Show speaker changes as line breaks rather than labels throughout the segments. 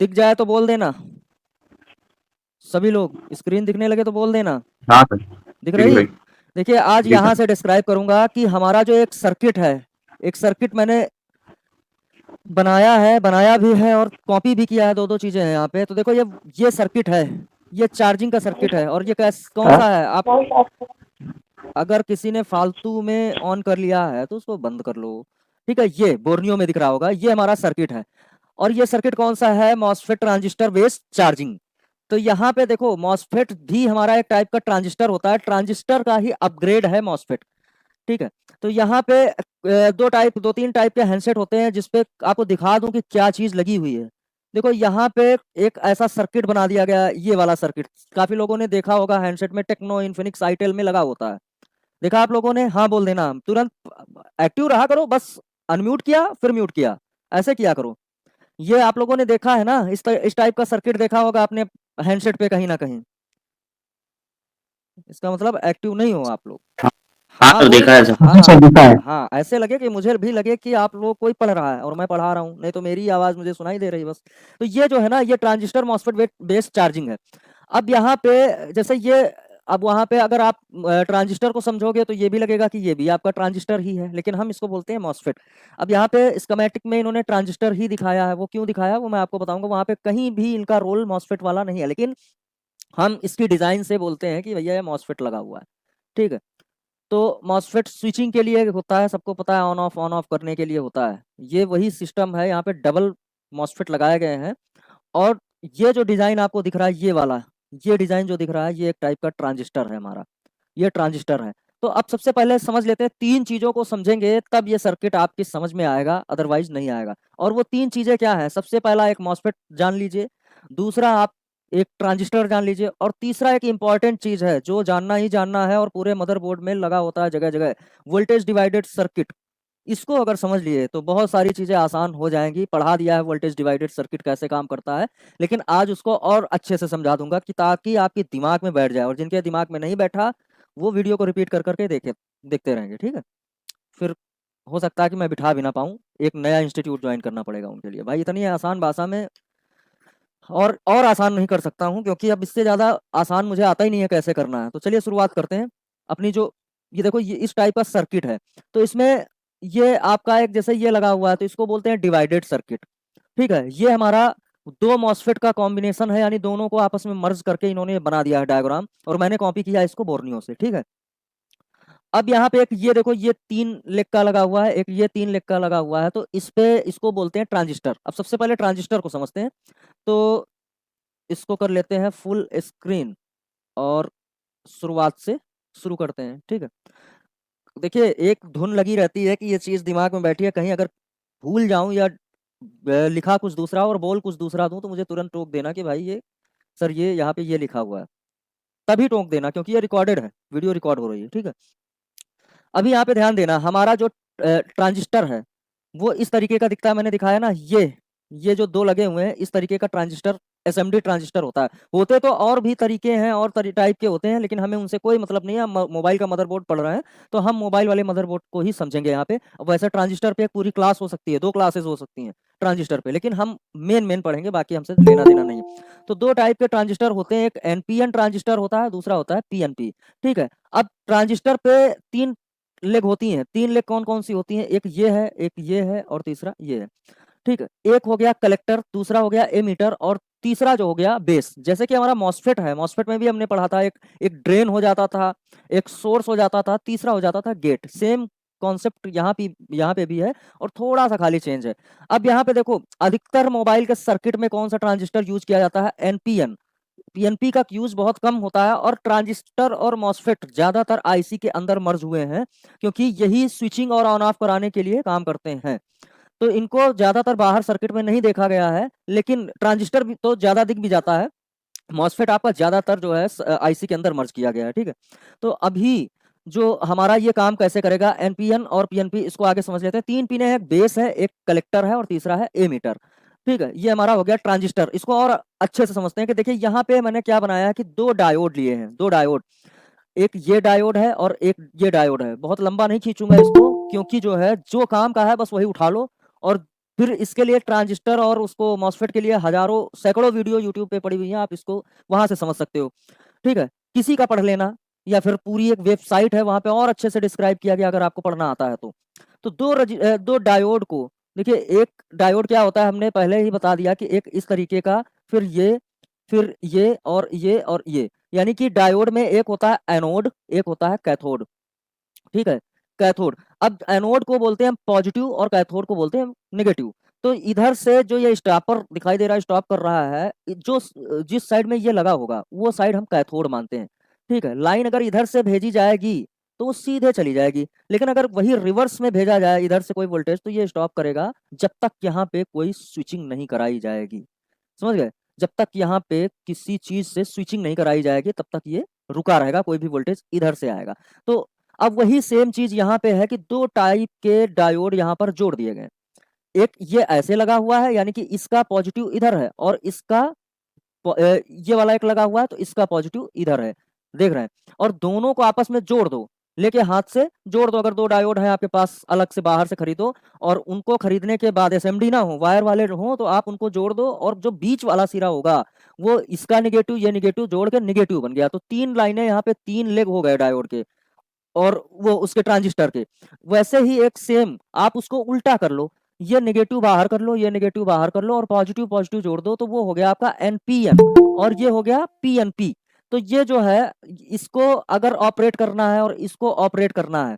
दिख जाए तो बोल देना। सभी लोग स्क्रीन दिखने लगे तो बोल देना।
हाँ सर।
दिख
ठीक है
रही?
भाई।
देखिए आज
जी
यहाँ
सर।
से डिस्क्राइब करूंगा कि हमारा जो एक सर्किट है, एक सर्किट मैंने बनाया है, बनाया भी है और कॉपी भी किया है, दो दो चीजें हैं यहाँ पे। तो देखो ये सर्किट है, ये चार्जिंग का सर्किट है। और ये कौन सा है, आप अगर किसी ने फालतू में ऑन कर लिया है तो उसको बंद कर लो। ठीक है, ये बोर्नियो में दिख रहा होगा, ये हमारा सर्किट है। और ये सर्किट कौन सा है, मॉसफेट ट्रांजिस्टर बेस्ड चार्जिंग। तो यहाँ पे देखो मॉसफेट भी हमारा एक टाइप का ट्रांजिस्टर होता है, ट्रांजिस्टर का ही अपग्रेड है मॉसफेट। ठीक है। तो यहाँ पे दो तीन टाइप के हैंडसेट होते हैं, जिसपे आपको दिखा दूं कि क्या चीज लगी हुई है। देखो यहाँ पे एक ऐसा सर्किट बना दिया गया है, ये वाला सर्किट काफी लोगों ने देखा होगा, हैंडसेट में टेक्नो इन्फिनिक्स आईटेल में लगा होता है। देखा आप लोगों ने? हाँ बोल देना, तुरंत एक्टिव रहा करो, बस अनम्यूट किया फिर म्यूट किया, ऐसे किया करो। ये आप लोगों ने देखा है ना, इस टाइप का सर्किट देखा होगा आपने हैंडसेट पे कहीं ना कहीं। इसका मतलब एक्टिव नहीं हो आप लोग।
हाँ हाँ
हाँ
सर,
बोल,
देखा है सर।
हाँ
सर देखा है।
हाँ, ऐसे लगे कि मुझे भी लगे कि आप लोग कोई पढ़ रहा है और मैं पढ़ा रहा हूँ, नहीं तो मेरी आवाज मुझे सुनाई दे रही बस। तो ये जो है ना, ये ट्रांजिस्टर मॉसफेट बेस्ड चार्जिंग है। अब यहाँ पे जैसे ये, अब वहां पे अगर आप ट्रांजिस्टर को समझोगे तो ये भी लगेगा कि ये भी आपका ट्रांजिस्टर ही है, लेकिन हम इसको बोलते हैं मॉसफेट। अब यहाँ पे स्कीमेटिक में इन्होंने ट्रांजिस्टर ही दिखाया है, वो क्यों दिखाया वो मैं आपको बताऊंगा। वहां पे कहीं भी इनका रोल मॉसफेट वाला नहीं है, लेकिन हम इसकी डिजाइन से बोलते हैं कि भैया ये मॉसफेट लगा हुआ है। ठीक है। तो मॉसफेट स्विचिंग के लिए होता है, सबको पता है, ऑन ऑफ करने के लिए होता है। ये वही सिस्टम है, यहाँ पे डबल मॉसफेट लगाए गए हैं। और ये जो डिजाइन आपको दिख रहा है, ये वाला, ये डिजाइन जो दिख रहा है, ये एक टाइप का ट्रांजिस्टर है हमारा, ये ट्रांजिस्टर है। तो अब सबसे पहले समझ लेते हैं, तीन चीजों को समझेंगे तब ये सर्किट आपकी समझ में आएगा, अदरवाइज नहीं आएगा। और वो तीन चीजें क्या है, सबसे पहला एक मॉसफेट जान लीजिए, दूसरा आप एक ट्रांजिस्टर जान लीजिए, और तीसरा एक इंपॉर्टेंट चीज है जो जानना ही जानना है और पूरे मदरबोर्ड में लगा होता है जगह जगह, वोल्टेज डिवाइडेड सर्किट। इसको अगर समझ लिए तो बहुत सारी चीजें आसान हो जाएंगी। पढ़ा दिया है वोल्टेज डिवाइडेड सर्किट कैसे काम करता है, लेकिन आज उसको और अच्छे से समझा दूंगा कि ताकि आपके दिमाग में बैठ जाए, और जिनके दिमाग में नहीं बैठा वो वीडियो को रिपीट कर करके देखते रहेंगे। ठीक है, फिर हो सकता है कि मैं बिठा भी ना पाऊँ, एक नया इंस्टीट्यूट ज्वाइन करना पड़ेगा उनके लिए। भाई इतनी आसान भाषा में और आसान नहीं कर सकता हूँ, क्योंकि अब इससे ज़्यादा आसान मुझे आता ही नहीं है कैसे करना है। तो चलिए शुरुआत करते हैं अपनी जो, ये देखो ये इस टाइप का सर्किट है। तो इसमें ये आपका एक जैसे ये लगा हुआ है, तो इसको बोलते हैं डिवाइडेड सर्किट। ठीक है, ये हमारा दो मॉसफेट का कॉम्बिनेशन है, यानी दोनों को आपस में मर्ज करके इन्होंने बना दिया है डायग्राम, और मैंने कॉपी किया है इसको बोर्नियो से। ठीक है। अब यहाँ पे एक ये देखो, ये तीन लेग का लगा हुआ है, एक ये तीन लेग का लगा हुआ है, तो इस पे इसको बोलते हैं ट्रांजिस्टर। अब सबसे पहले ट्रांजिस्टर को समझते हैं। तो इसको कर लेते हैं फुल स्क्रीन और शुरुआत से शुरू करते हैं। ठीक है। देखिए एक धुन लगी रहती है कि ये चीज दिमाग में बैठी है, कहीं अगर भूल जाऊं या लिखा कुछ दूसरा और बोल कुछ दूसरा दूं तो मुझे तुरंत टोक देना कि भाई ये सर ये यहाँ पे ये लिखा हुआ है, तभी टोक देना, क्योंकि ये रिकॉर्डेड है, वीडियो रिकॉर्ड हो रही है। ठीक है। अभी यहाँ पे ध्यान देना, हमारा जो ट्रांजिस्टर है वो इस तरीके का दिखता है, मैंने दिखाया ना, ये जो दो लगे हुए हैं इस तरीके का ट्रांजिस्टर एसएमडी ट्रांजिस्टर होता है। होते तो और भी तरीके हैं और टाइप के होते हैं, लेकिन हमें उनसे कोई मतलब नहीं है। हम मोबाइल का मदरबोर्ड पढ़ रहे हैं तो हम मोबाइल वाले मदरबोर्ड को ही समझेंगे यहाँ पे। अब वैसे ट्रांजिस्टर पे एक पूरी क्लास हो सकती है, दो क्लासेस हो सकती हैं ट्रांजिस्टर पे, लेकिन हम मेन पढ़ेंगे, बाकी हमसे लेना देना नहीं है। तो दो टाइप के ट्रांजिस्टर होते हैं, एक एनपीएन ट्रांजिस्टर होता है, दूसरा होता है पीएनपी। ठीक है। अब ट्रांजिस्टर पे तीन लेग होती हैं, तीन लेग कौन कौन सी होती हैं, एक ये है, एक ये है, और तीसरा ये है। ठीक है। एक हो गया कलेक्टर, दूसरा हो गया एमीटर, और तीसरा जो हो गया बेस। जैसे कि हमारा मॉसफेट है, मॉसफेट में भी हमने पढ़ा था, एक ड्रेन हो जाता था, एक सोर्स हो जाता था, तीसरा हो जाता था गेट। सेम कॉन्सेप्ट यहाँ पे भी है, और थोड़ा सा खाली चेंज है। अब यहाँ पे देखो, अधिकतर मोबाइल के सर्किट में कौन सा ट्रांजिस्टर यूज किया जाता है, एनपीएन। पीएनपी का यूज बहुत कम होता है, और ट्रांजिस्टर और मॉसफेट ज्यादातर आईसी के अंदर मर्ज हुए हैं, क्योंकि यही स्विचिंग और ऑन ऑफ कराने के लिए काम करते हैं। तो इनको ज्यादातर बाहर सर्किट में नहीं देखा गया है, लेकिन ट्रांजिस्टर भी तो ज्यादा दिख भी जाता है। मॉसफेट आपका ज्यादातर जो है आईसी के अंदर मर्ज किया गया है। ठीक है। तो अभी जो हमारा ये काम कैसे करेगा, एनपीएन और पीएनपी, इसको आगे समझ लेते हैं। तीन पिने हैं, एक बेस है, एक कलेक्टर है, और तीसरा है एमीटर। ठीक है, ये हमारा हो गया ट्रांजिस्टर। इसको और अच्छे से समझते हैं कि देखिए यहाँ पे मैंने क्या बनाया है कि दो डायोड लिए हैं, दो डायोड, एक ये डायोड है और एक ये डायोड है। बहुत लंबा नहीं खींचूंगा इसको, क्योंकि जो है जो काम का है बस वही उठा लो, और फिर इसके लिए ट्रांजिस्टर और उसको मॉसफेट के लिए हजारों सैकड़ों वीडियो यूट्यूब पे पड़ी हुई हैं, आप इसको वहां से समझ सकते हो। ठीक है, किसी का पढ़ लेना, या फिर पूरी एक वेबसाइट है वहां पे और अच्छे से डिस्क्राइब किया गया, अगर आपको पढ़ना आता है तो। तो दो डायोड को देखिए, एक डायोड क्या होता है हमने पहले ही बता दिया कि एक इस तरीके का, फिर ये और ये और ये, यानी कि डायोड में एक होता है एनोड, एक होता है कैथोड। ठीक है, कैथोड। अब एनोड को बोलते हैं पॉजिटिव और कैथोड को बोलते हैं नेगेटिव। तो इधर से जो ये स्टॉपर दिखाई दे रहा है, स्टॉप कर रहा है, जो जिस साइड में ये लगा होगा वो साइड हम कैथोड मानते हैं। ठीक है, लाइन अगर इधर से भेजी जाएगी तो वो सीधे चली जाएगी, लेकिन अगर वही रिवर्स में भेजा जाए इधर से कोई वोल्टेज, तो ये स्टॉप करेगा जब तक यहाँ पे कोई स्विचिंग नहीं कराई जाएगी। समझ गए? जब तक यहाँ पे किसी चीज से स्विचिंग नहीं कराई जाएगी तब तक ये रुका रहेगा, कोई भी वोल्टेज इधर से आएगा। तो अब वही सेम चीज यहाँ पे है कि दो टाइप के डायोड यहाँ पर जोड़ दिए गए। एक ये ऐसे लगा हुआ है, यानी कि इसका पॉजिटिव इधर है, और इसका ये वाला एक लगा हुआ है तो इसका पॉजिटिव इधर है, देख रहे हैं। और दोनों को आपस में जोड़ दो, लेके हाथ से जोड़ दो। अगर दो डायोड है आपके पास अलग से बाहर से खरीदो, और उनको खरीदने के बाद एसएमडी ना हो, वायर वाले हो, तो आप उनको जोड़ दो, और जो बीच वाला सिरा होगा वो इसका निगेटिव ये निगेटिव जोड़ के निगेटिव बन गया। तो तीन लाइनें यहाँ पे, तीन लेग हो गए डायोड के और वो उसके ट्रांजिस्टर के। वैसे ही एक सेम आप उसको उल्टा कर लो, ये नेगेटिव बाहर कर लो, ये नेगेटिव बाहर कर लो, और पॉजिटिव पॉजिटिव जोड़ दो, तो वो हो गया आपका एनपीएन, और ये हो गया पीएनपी। तो ये जो है, इसको अगर ऑपरेट करना है और इसको ऑपरेट करना है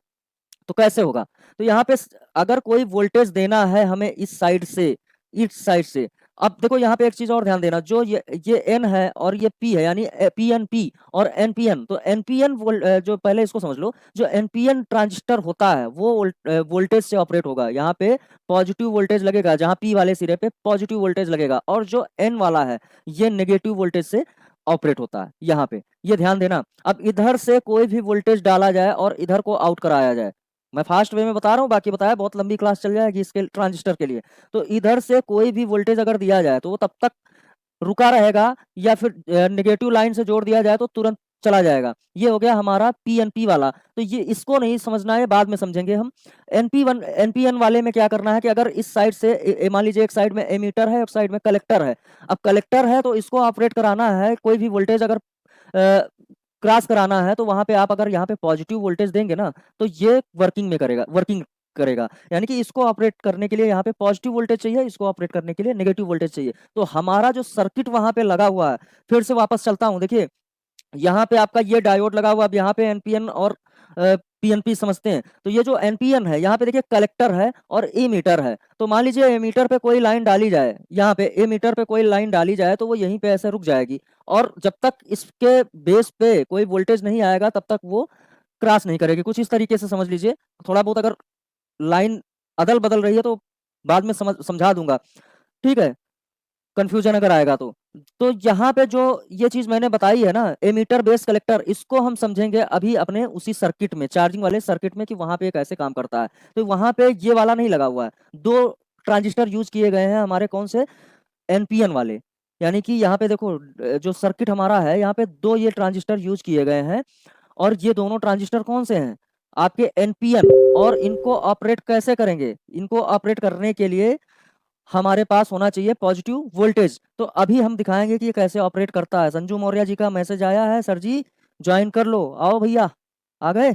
तो कैसे होगा? तो यहाँ पे अगर कोई वोल्टेज देना है हमें इस साइड से, अब देखो यहाँ पे एक चीज और ध्यान देना, जो ये एन है और ये पी है, यानी पी एन पी और एनपीएन। तो एनपीएन जो पहले इसको समझ लो, जो एनपीएन ट्रांजिस्टर होता है वो वोल्टेज से ऑपरेट होगा। यहाँ पे पॉजिटिव वोल्टेज लगेगा, जहाँ पी वाले सिरे पे पॉजिटिव वोल्टेज लगेगा, और जो एन वाला है ये नेगेटिव वोल्टेज से ऑपरेट होता है। यहाँ पे ये ध्यान देना। अब इधर से कोई भी वोल्टेज डाला जाए और इधर को आउट कराया जाए, मैं फास्ट वे में बता रहा हूँ, बाकी बताया बहुत लंबी क्लास चल जाएगी इसके ट्रांजिस्टर के लिए। तो इधर से कोई भी वोल्टेज अगर दिया जाए तो वो तब तक रुका रहेगा, या फिर नेगेटिव लाइन से जोड़ दिया जाए तो तुरंत चला जाएगा। ये हो गया हमारा पीएनपी वाला। तो ये इसको नहीं समझना है, बाद में समझेंगे हम। एनपीएन वाले में क्या करना है कि अगर इस साइड से मान लीजिए एक साइड में एमीटर है, एक साइड में कलेक्टर है। अब कलेक्टर है तो इसको ऑपरेट कराना है, कोई भी वोल्टेज अगर क्रॉस कराना है, तो वहां पे आप अगर यहाँ पे पॉजिटिव वोल्टेज देंगे ना, तो ये वर्किंग करेगा। यानी कि इसको ऑपरेट करने के लिए यहाँ पे पॉजिटिव वोल्टेज चाहिए, इसको ऑपरेट करने के लिए नेगेटिव वोल्टेज चाहिए। तो हमारा जो सर्किट वहां पे लगा हुआ है, फिर से वापस चलता हूँ, देखिए यहाँ पे आपका ये डायोड लगा हुआ, अब यहाँ पे एनपीएन और पीएनपी समझते हैं। तो ये जो एनपीएन है, यहाँ पे देखिए कलेक्टर है और एमीटर है। तो मान लीजिए एमीटर पे कोई लाइन डाली जाए, यहाँ पे एमीटर पे कोई लाइन डाली जाए, तो वो यहीं पे ऐसे रुक जाएगी, और जब तक इसके बेस पे कोई वोल्टेज नहीं आएगा तब तक वो क्रॉस नहीं करेगी। कुछ इस तरीके से समझ लीजिए। थोड़ा बहुत अगर लाइन अदल बदल रही है तो बाद में समझा दूंगा, ठीक है, कंफ्यूजन अगर आएगा तो। तो यहाँ पे जो ये चीज मैंने बताई है ना, एमीटर बेस कलेक्टर, इसको हम समझेंगे अभी अपने उसी सर्किट में, चार्जिंग वाले सर्किट में, कि वहां पे कैसे काम करता है। तो वहां पे ये वाला नहीं लगा हुआ है, दो ट्रांजिस्टर यूज किए गए हैं हमारे, कौन से? एनपीएन वाले। यानी कि यहाँ पे देखो, जो सर्किट हमारा है, यहाँ पे दो ये ट्रांजिस्टर यूज किए गए हैं, और ये दोनों ट्रांजिस्टर कौन से हैं? आपके एनपीएन। और इनको ऑपरेट कैसे करेंगे? इनको ऑपरेट करने के लिए हमारे पास होना चाहिए पॉजिटिव वोल्टेज। तो अभी हम दिखाएंगे कि ये कैसे ऑपरेट करता है। संजू मौर्य जी का मैसेज आया है, सर जी ज्वाइन कर लो। आओ भैया, आ गए?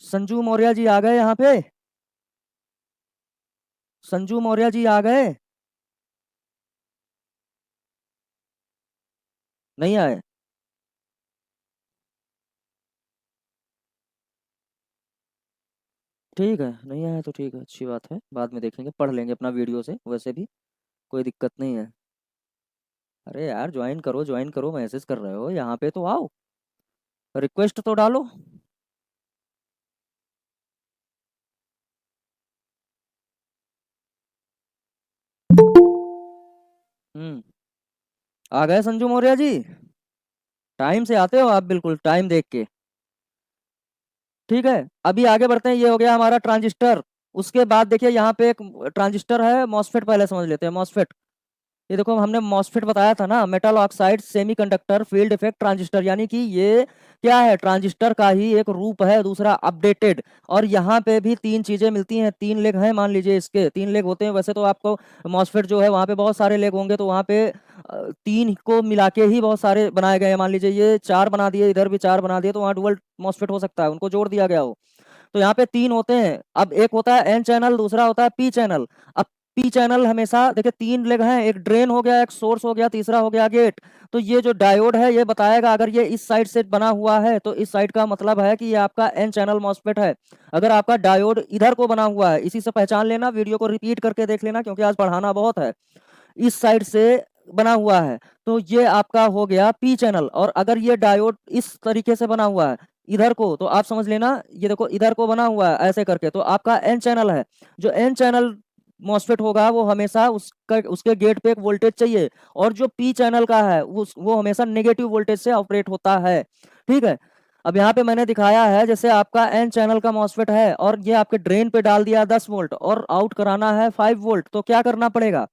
संजू मौर्य जी आ गए यहाँ पे? संजू मौर्य जी आ गए? नहीं आए? ठीक है, नहीं आए तो ठीक है, अच्छी बात है, बाद में देखेंगे, पढ़ लेंगे अपना वीडियो से, वैसे भी कोई दिक्कत नहीं है। अरे यार ज्वाइन करो, मैसेज कर रहे हो यहाँ पे तो आओ, रिक्वेस्ट तो डालो। हम्म, आ गए संजू मौर्य जी? टाइम से आते हो आप, बिल्कुल टाइम देख के। ठीक है, अभी आगे बढ़ते हैं। ये हो गया हमारा ट्रांजिस्टर। उसके बाद देखिए यहाँ पे एक ट्रांजिस्टर है, मॉसफेट पहले समझ लेते हैं। मॉसफेट ये देखो हमने मॉसफेट बताया था ना, metal oxide semiconductor field effect transistor, यानी कि ये क्या है, ट्रांजिस्टर का ही एक रूप है, दूसरा अपडेटेड। और यहाँ पे भी तीन चीजें मिलती हैं, तीन लेग हैं, मान लीजिए इसके तीन लेग होते हैं। वैसे तो आपको मॉसफेट जो है वहाँ पे बहुत सारे लेग होंगे, तो वहाँ पे तीन को मिला के ही बहुत सारे बनाए गए हैं। मान लीजिए ये चार बना दिए, इधर भी चार बना दिए, तो वहाँ डुअल मॉसफेट हो सकता है, उनको जोड़ दिया गया हो। तो यहाँ पे तीन होते हैं। अब एक होता है एन चैनल, दूसरा होता है पी चैनल। अब पी चैनल हमेशा देखिए तीन लेग हैं, एक ड्रेन हो गया, एक सोर्स हो गया, तीसरा हो गया गेट। तो ये जो डायोड है ये बताएगा, अगर ये इस साइड से बना हुआ है तो इस साइड का मतलब है कि ये आपका एन चैनल मॉसफेट है। अगर आपका डायोड इधर को बना हुआ है, इसी से पहचान लेना, वीडियो को रिपीट करके देख लेना क्योंकि आज पढ़ाना बहुत है। इस साइड से बना हुआ है तो ये आपका हो गया पी चैनल। और अगर ये डायोड इस तरीके से बना हुआ है इधर को, तो आप समझ लेना, ये देखो इधर को बना हुआ है ऐसे करके, तो आपका एन चैनल है। जो एन चैनल मॉसफेट होगा वो हमेशा उसका उसके गेट पे एक वोल्टेज चाहिए, और जो पी चैनल का है वो हमेशा नेगेटिव वोल्टेज से ऑपरेट होता है। ठीक है। अब यहाँ पे मैंने दिखाया है, जैसे आपका एन चैनल का मॉसफेट है और ये आपके ड्रेन पे डाल दिया 10 वोल्ट और आउट कराना है 5 वोल्ट, तो क्या करना पड़ेगा,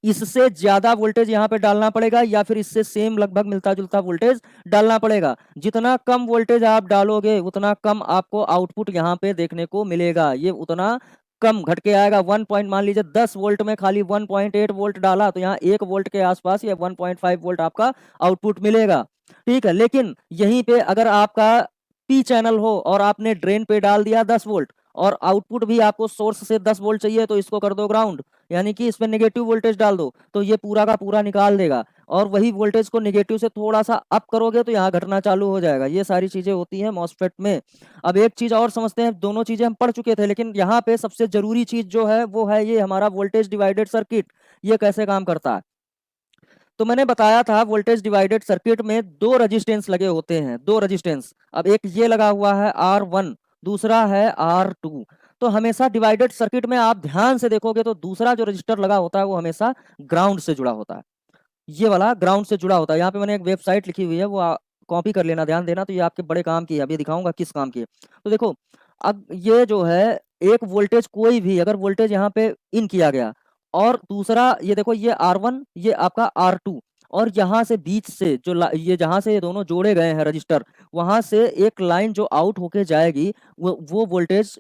इससे ज्यादा वोल्टेज यहाँ पे डालना पड़ेगा, या फिर इससे सेम लगभग मिलता जुलता वोल्टेज डालना पड़ेगा। जितना कम वोल्टेज आप डालोगे उतना कम आपको आउटपुट यहाँ पे देखने को मिलेगा, ये उतना कम घट के आएगा। 1 पॉइंट, मान लीजिए 10 वोल्ट में खाली 1.8 वोल्ट डाला, तो यहाँ 1 वोल्ट के आसपास या 1.5 वोल्ट आपका आउटपुट मिलेगा। ठीक है। लेकिन यहीं पे अगर आपका पी चैनल हो और आपने ड्रेन पे डाल दिया 10 वोल्ट और आउटपुट भी आपको सोर्स से 10 वोल्ट चाहिए, तो इसको कर दो ग्राउंड, यानी कि इसमें नेगेटिव वोल्टेज डाल दो, तो ये पूरा का पूरा निकाल देगा। और वही वोल्टेज को नेगेटिव से थोड़ा सा अप करोगे तो यहाँ घटना चालू हो जाएगा। ये सारी चीजें होती हैं मॉसफेट में। अब एक चीज और समझते हैं, दोनों चीजें हम पढ़ चुके थे, लेकिन यहाँ पे सबसे जरूरी चीज जो है वो है ये हमारा वोल्टेज डिवाइडेड सर्किट। ये कैसे काम करता है, तो मैंने बताया था वोल्टेज डिवाइडेड सर्किट में दो रेजिस्टेंस लगे होते हैं, दो रेजिस्टेंस। अब एक ये लगा हुआ है R1, दूसरा है R2। तो हमेशा डिवाइडेड सर्किट में आप ध्यान से देखोगे तो दूसरा जो रजिस्टर लगा होता है वो हमेशा ग्राउंड से जुड़ा होता है। ये वाला ग्राउंड से जुड़ा होता है। यहाँ पे मैंने एक वेबसाइट लिखी हुई है, वो कॉपी कर लेना, ध्यान देना, तो ये आपके बड़े काम की है। अभी दिखाऊंगा किस काम की है। तो देखो, अब ये जो है एक वोल्टेज, कोई भी अगर वोल्टेज यहाँ पे इन किया गया, और दूसरा ये देखो ये R1, ये आपका R2, और यहाँ से बीच से जो ये जहाँ से ये दोनों जोड़े गए हैं रजिस्टर, वहां से एक लाइन जो आउट होके जाएगी, वो वोल्टेज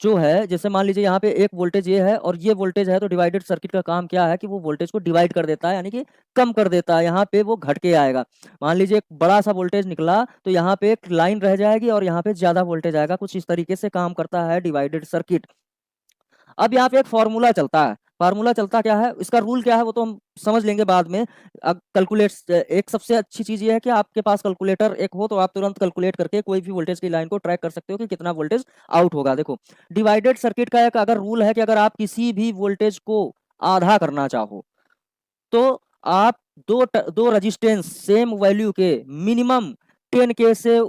जो है, जैसे मान लीजिए यहाँ पे एक वोल्टेज ये है और ये वोल्टेज है, तो डिवाइडेड सर्किट का काम क्या है कि वो वोल्टेज को डिवाइड कर देता है, यानी कि कम कर देता है। यहाँ पे वो घट के आएगा। मान लीजिए एक बड़ा सा वोल्टेज निकला तो यहाँ पे एक लाइन रह जाएगी और यहाँ पे ज्यादा वोल्टेज आएगा। कुछ इस तरीके से काम करता है डिवाइडेड सर्किट। अब यहाँ पे एक फॉर्मूला चलता है। फार्मूला चलता क्या है, इसका रूल क्या है, वो तो हम समझ लेंगे बाद में। अब कैलकुलेट, एक सबसे अच्छी चीज ये है कि आपके पास कैलकुलेटर एक हो, तो आप तुरंत कैलकुलेट करके कोई भी वोल्टेज की लाइन को ट्रैक कर सकते हो कि कितना वोल्टेज आउट होगा। देखो, डिवाइडेड सर्किट का एक अगर रूल है कि अगर आप किसी भी वोल्टेज को आधा करना चाहो, तो आप दो रजिस्टेंस सेम वैल्यू के मिनिमम 10K से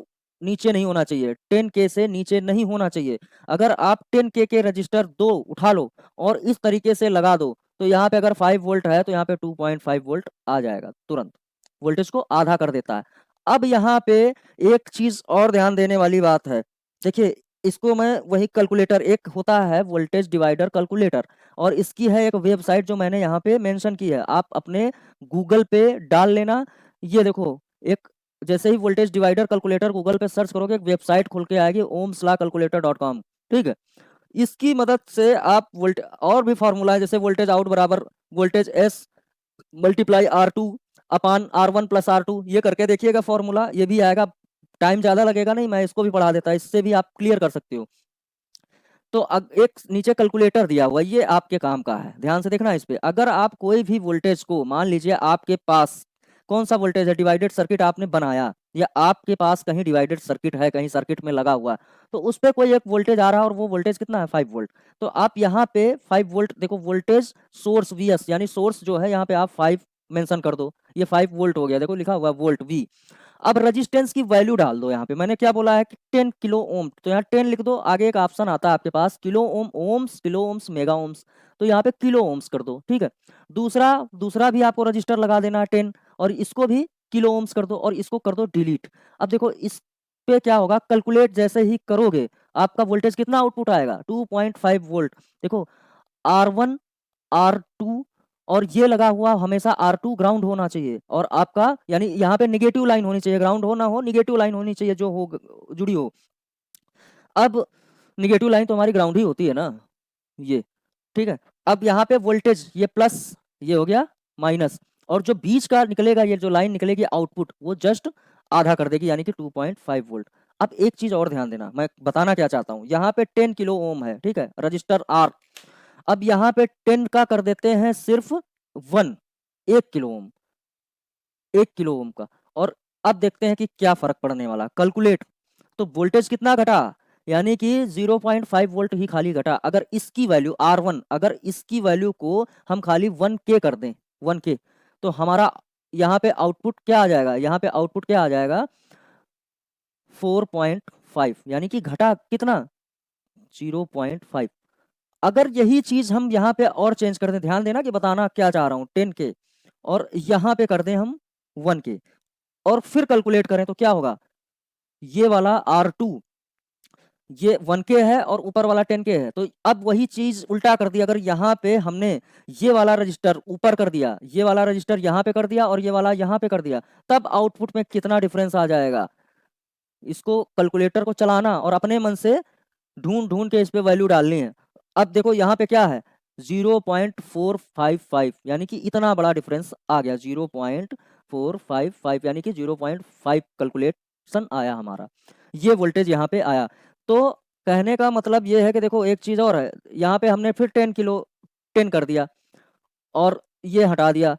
नीचे नहीं होना चाहिए, 10K से नीचे नहीं होना चाहिए। अगर आप 10K के रजिस्टर दो उठा लो और इस तरीके से लगा दो, तो यहाँ पे अगर 5 वोल्ट है तो यहाँ पे 2.5 वोल्ट आ जाएगा, तुरंत वोल्टेज को आधा कर देता है। अब यहाँ पे एक चीज और ध्यान देने वाली बात है। देखिए, इसको मैं वही कैलकुलेटर, एक होता है वोल्टेज डिवाइडर कैलकुलेटर, और इसकी है एक वेबसाइट जो मैंने यहाँ पे मेंशन की है, आप अपने गूगल पे डाल लेना। ये देखो, एक जैसे ही वोल्टेज डिवाइडर कैलकुलेटर गूगल पे सर्च करोगे, एक वेबसाइट खुल के आएगी, ohmslawcalculator.com। ठीक है। इसकी मदद से आप वोल्ट और भी फॉर्मूला है, जैसे वोल्टेज आउट बराबर वोल्टेज एस मल्टीप्लाई R2 अपान R1 प्लस R2, ये करके देखिएगा फॉर्मूला, ये भी आएगा। टाइम ज्यादा लगेगा नहीं, मैं इसको भी पढ़ा देता, इससे भी आप क्लियर कर सकते हो। तो एक नीचे कैलकुलेटर दिया हुआ, ये आपके काम का है, ध्यान से देखना इस पे। अगर आप कोई भी वोल्टेज को, मान लीजिए आपके पास कौन सा वोल्टेज है, डिवाइडेड सर्किट आपने बनाया, या आपके पास कहीं डिवाइडेड सर्किट है, कहीं सर्किट में लगा हुआ, तो उस पे कोई एक वोल्टेज आ रहा है और वो वोल्टेज कितना है, 5 वोल्ट। तो आप यहाँ पे 5 वोल्ट देखो, वोल्टेज सोर्स VS, यानी सोर्स जो है यहाँ पे आप 5 मेंशन कर दो, ये 5 वोल्ट हो गया, देखो लिखा हुआ वोल्ट V। अब रेजिस्टेंस की वैल्यू डाल दो। यहाँ पे मैंने क्या बोला है कि 10 किलो ओम, तो यहाँ 10 लिख दो, आगे एक ऑप्शन आता है आपके पास kilo ohm, ohms, kilo ohms, mega ohms, तो यहाँ पे किलो ओम्स कर दो। ठीक है। दूसरा दूसरा भी आपको रजिस्टर लगा देना है 10, और इसको भी किलो ओम्स कर दो और इसको कर दो डिलीट। अब देखो इस पे क्या होगा, कैलकुलेट जैसे ही करोगे आपका वोल्टेज कितना आउटपुट आएगा, 2.5 वोल्ट। देखो, R1 R2 और ये लगा हुआ हमेशा R2 ग्राउंड होना चाहिए, और आपका यानी यहाँ पे निगेटिव लाइन होनी चाहिए, ग्राउंड हो ना हो निगेटिव लाइन होनी चाहिए जो हो जुड़ी हो। अब निगेटिव लाइन तो हमारी ग्राउंड ही होती है ना, ये ठीक है। अब यहाँ पे वोल्टेज ये प्लस, ये हो गया माइनस, और जो बीच का निकलेगा ये जो लाइन निकलेगी आउटपुट, वो जस्ट आधा कर देगी, यानी कि 2.5 वोल्ट। अब एक चीज और ध्यान देना, मैं बताना क्या चाहता हूँ, यहाँ पे 10 किलो ओम है, ठीक है, रजिस्टर R। अब यहाँ पे 10 का कर देते हैं सिर्फ 1 किलो ओम, 1 किलो ओम का। और अब देखते हैं कि क्या फर्क पड़ने वाला, कैलकुलेट। तो वोल्टेज कितना घटा, यानी कि 0.5 वोल्ट ही खाली घटा। अगर इसकी वैल्यू R1, अगर इसकी वैल्यू को हम खाली 1K कर दें, 1K, तो हमारा यहाँ पे आउटपुट क्या आ जाएगा, यहाँ पे आउटपुट क्या आ जाएगा 4.5, यानी कि घटा कितना 0.5। अगर यही चीज हम यहाँ पे और चेंज कर दें, ध्यान देना कि बताना क्या चाह रहा हूँ, 10K और यहाँ पे कर दें हम 1K, और फिर कैलकुलेट करें तो क्या होगा, ये वाला R2 ये 1K है और ऊपर वाला 10K है। तो अब वही चीज उल्टा कर दिया, अगर यहाँ पे हमने ये वाला रजिस्टर ऊपर कर दिया, ये वाला रजिस्टर यहाँ पे कर दिया और ये वाला यहाँ पे कर दिया, तब आउटपुट में कितना डिफरेंस आ जाएगा। इसको कैलकुलेटर को चलाना और अपने मन से ढूंढ ढूंढ के इस पे वैल्यू डालनी है। अब देखो यहाँ पे क्या है 0.455, यानी कि इतना बड़ा डिफरेंस आ गया, 0.455 यानी कि 0.5 कैलकुलेशन आया हमारा, ये वोल्टेज यहाँ पे आया। तो कहने का मतलब ये है कि देखो एक चीज और है, यहाँ पे हमने फिर 10 कर दिया और ये हटा दिया।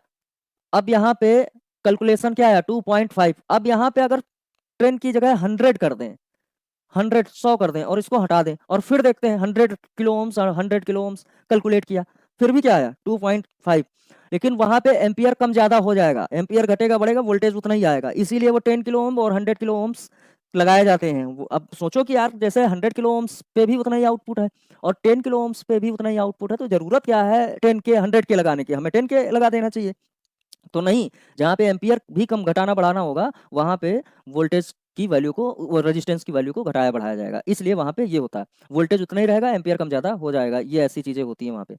अब यहाँ पे कैलकुलेशन क्या आया 2.5। अब यहाँ पे अगर 10 की जगह 100 कर दें, 100 कर दें और इसको हटा दें, और फिर देखते हैं 100 किलो ओम्स और 100 किलो ओम्स कैलकुलेट किया, फिर भी क्या आया 2.5। लेकिन वहां पे एम्पियर कम ज्यादा हो जाएगा, एम्पियर घटेगा बढ़ेगा वोल्टेज उतना ही आएगा, इसीलिए वो 10 किलो ओम और 100 किलो ओम्स लगाए जाते हैं। अब सोचो कि यार जैसे 100 किलो ओम्स पे भी उतना ही आउटपुट है और 10 किलो ओम्स पे भी उतना ही आउटपुट है, तो जरूरत क्या है 10K 100K लगाने की, हमें 10K लगा देना चाहिए। तो नहीं, जहाँ पे एम्पियर भी कम घटाना बढ़ाना होगा वहां पे वोल्टेज की वैल्यू को, रेजिस्टेंस की वैल्यू को घटाया बढ़ाया जाएगा, इसलिए वहां पे ये होता है, वोल्टेज उतना ही रहेगा एम्पियर कम ज्यादा हो जाएगा, ये ऐसी चीजें होती हैं वहां पे।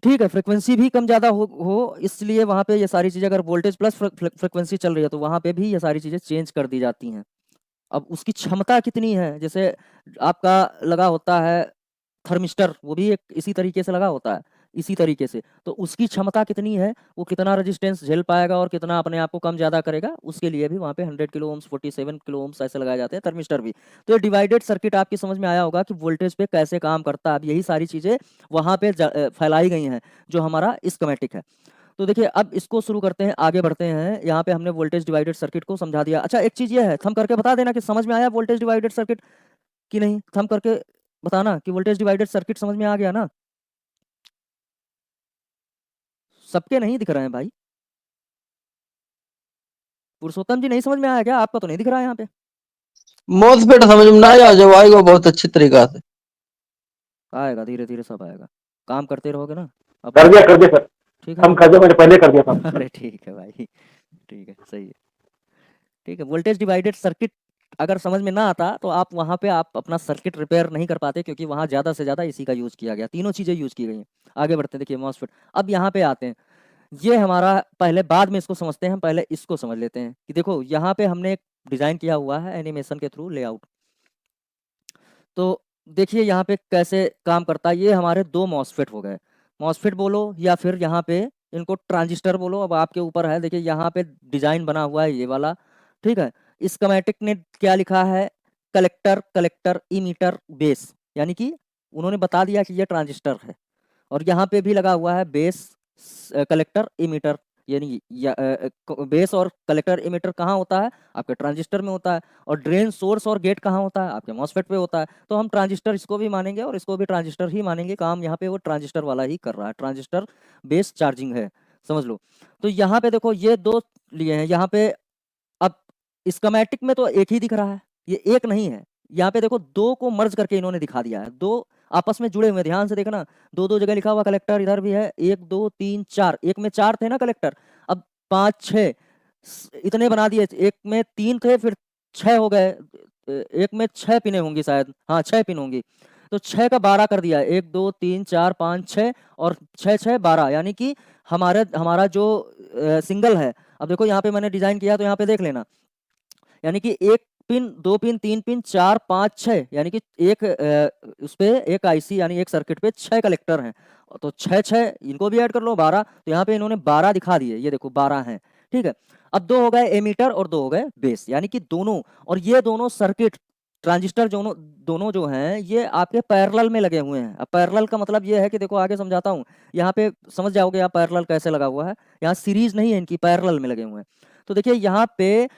ठीक है, फ्रिक्वेंसी भी कम ज्यादा हो इसलिए वहां पे ये सारी चीजें, अगर वोल्टेज प्लस फ्रिक्वेंसी चल रही है तो वहां पे भी ये सारी चीजें चेंज कर दी जाती हैं। अब उसकी क्षमता कितनी है, जैसे आपका लगा होता है थर्मिस्टर, वो भी एक इसी तरीके से लगा होता है, इसी तरीके से, तो उसकी क्षमता कितनी है, वो कितना रेजिस्टेंस झेल पाएगा और कितना अपने आप को कम ज्यादा करेगा, उसके लिए भी वहाँ पे 100 किलो ओम्स 47 किलो ओम्स ऐसे लगाए जाते हैं, थर्मिस्टर भी। तो ये डिवाइडेड सर्किट आपकी समझ में आया होगा कि वोल्टेज पे कैसे काम करता है। अब यही सारी चीजें वहाँ पे फैलाई गई हैं जो हमारा स्कीमेटिक है। तो देखिए अब इसको शुरू करते हैं, आगे बढ़ते हैं। यहाँ पे हमने वोल्टेज डिवाइडेड सर्किट को समझा दिया। अच्छा एक चीज ये है, थम करके बता देना कि समझ में आया वोल्टेज डिवाइडेड सर्किट कि नहीं, थम करके बताना कि वोल्टेज डिवाइडेड सर्किट समझ में आ गया ना। सबके नहीं दिख रहे हैं भाई, पुरुषोत्तम जी नहीं समझ में आया क्या, आपका तो नहीं दिख रहा है यहाँ पे।
मॉसफेट समझ में ना आया, जब आएगा बहुत अच्छी तरीका से।
आएगा धीरे धीरे सब आएगा, काम करते रहोगे ना
कर
अपना।
दिया सर।
ठीक है
हम कर दिया, मैंने पहले कर दिया था।
अरे ठीक है भाई, ठीक है सही है। ठीक है, वोल्टेज डिवाइडेड सर्किट अगर समझ में ना आता तो आप वहां पे आप अपना सर्किट रिपेयर नहीं कर पाते, क्योंकि वहां ज्यादा से ज्यादा इसी का यूज किया गया, तीनों चीजें यूज की गई हैं। आगे बढ़ते हैं, देखिए मॉसफेट। अब यहाँ पे आते हैं, ये हमारा पहले, बाद में इसको समझते हैं, हम पहले इसको समझ लेते हैं कि देखो यहाँ पे हमने एक डिजाइन किया हुआ है एनिमेशन के थ्रू लेआउट। तो देखिए यहाँ पे कैसे काम करता है, ये हमारे दो मॉसफेट हो गए, मॉसफेट बोलो या फिर यहाँ पे इनको ट्रांजिस्टर बोलो, अब आपके ऊपर है। देखिए यहाँ पे डिजाइन बना हुआ है ये वाला, ठीक है। स्कीमेटिक ने क्या लिखा है, कलेक्टर कलेक्टर इमीटर बेस, यानी कि उन्होंने बता दिया कि ये ट्रांजिस्टर है। और यहाँ पे भी लगा हुआ है बेस कलेक्टर इमीटर, यानी बेस और कलेक्टर इमीटर कहाँ होता है, आपके ट्रांजिस्टर में होता है। और ड्रेन सोर्स और गेट कहाँ होता है, आपके मॉसफेट पे होता है। तो हम ट्रांजिस्टर इसको भी मानेंगे और इसको भी ट्रांजिस्टर ही मानेंगे, काम यहाँ पे वो ट्रांजिस्टर वाला ही कर रहा है, ट्रांजिस्टर बेस चार्जिंग है, समझ लो। तो यहाँ पे देखो ये दो लिए हैं यहाँ पे। अब स्कीमेटिक में तो एक ही दिख रहा है, ये एक नहीं है। यहाँ पे देखो दो को मर्ज करके इन्होंने दिखा दिया है, दो आपस में जुड़े हुए, ध्यान से देखना, दो दो जगह लिखा हुआ कलेक्टर, इधर भी है 1 2 3 4, एक में 4 थे ना कलेक्टर, अब 5 6 इतने बना दिए, एक में 3 थे फिर 6 हो गए, एक में 6 पिने होंगी शायद, हाँ 6 पिन होंगी। तो 6 का 12 कर दिया, 1 2 3 4 5 6 और 6 6 12, यानी कि हमारा जो सिंगल है, अब देखो यहाँ पे मैंने डिजाइन किया तो यहाँ पे देख लेना, यानी कि 1 पिन 2 पिन 3 पिन 4 5 6, यानी कि एक उस पे एक आईसी यानी एक सर्किट पे 6 कलेक्टर हैं, तो 6 6 इनको भी ऐड कर लो 12, तो यहाँ पे इन्होंने 12 दिखा दिए, ये देखो 12 हैं, ठीक है। अब 2 हो गए एमीटर और 2 हो गए बेस, यानी कि दोनों, और ये दोनों सर्किट ट्रांजिस्टर दोनों जो हैं ये आपके पैरेलल में लगे हुए हैं। अब पैरेलल का मतलब ये है कि देखो आगे समझाता हूँ, यहाँ पे समझ जाओगे आप पैरेलल कैसे लगा हुआ है, यहाँ सीरीज नहीं है इनकी, पैरेलल में लगे हुए हैं। तो देखिए यहाँ पे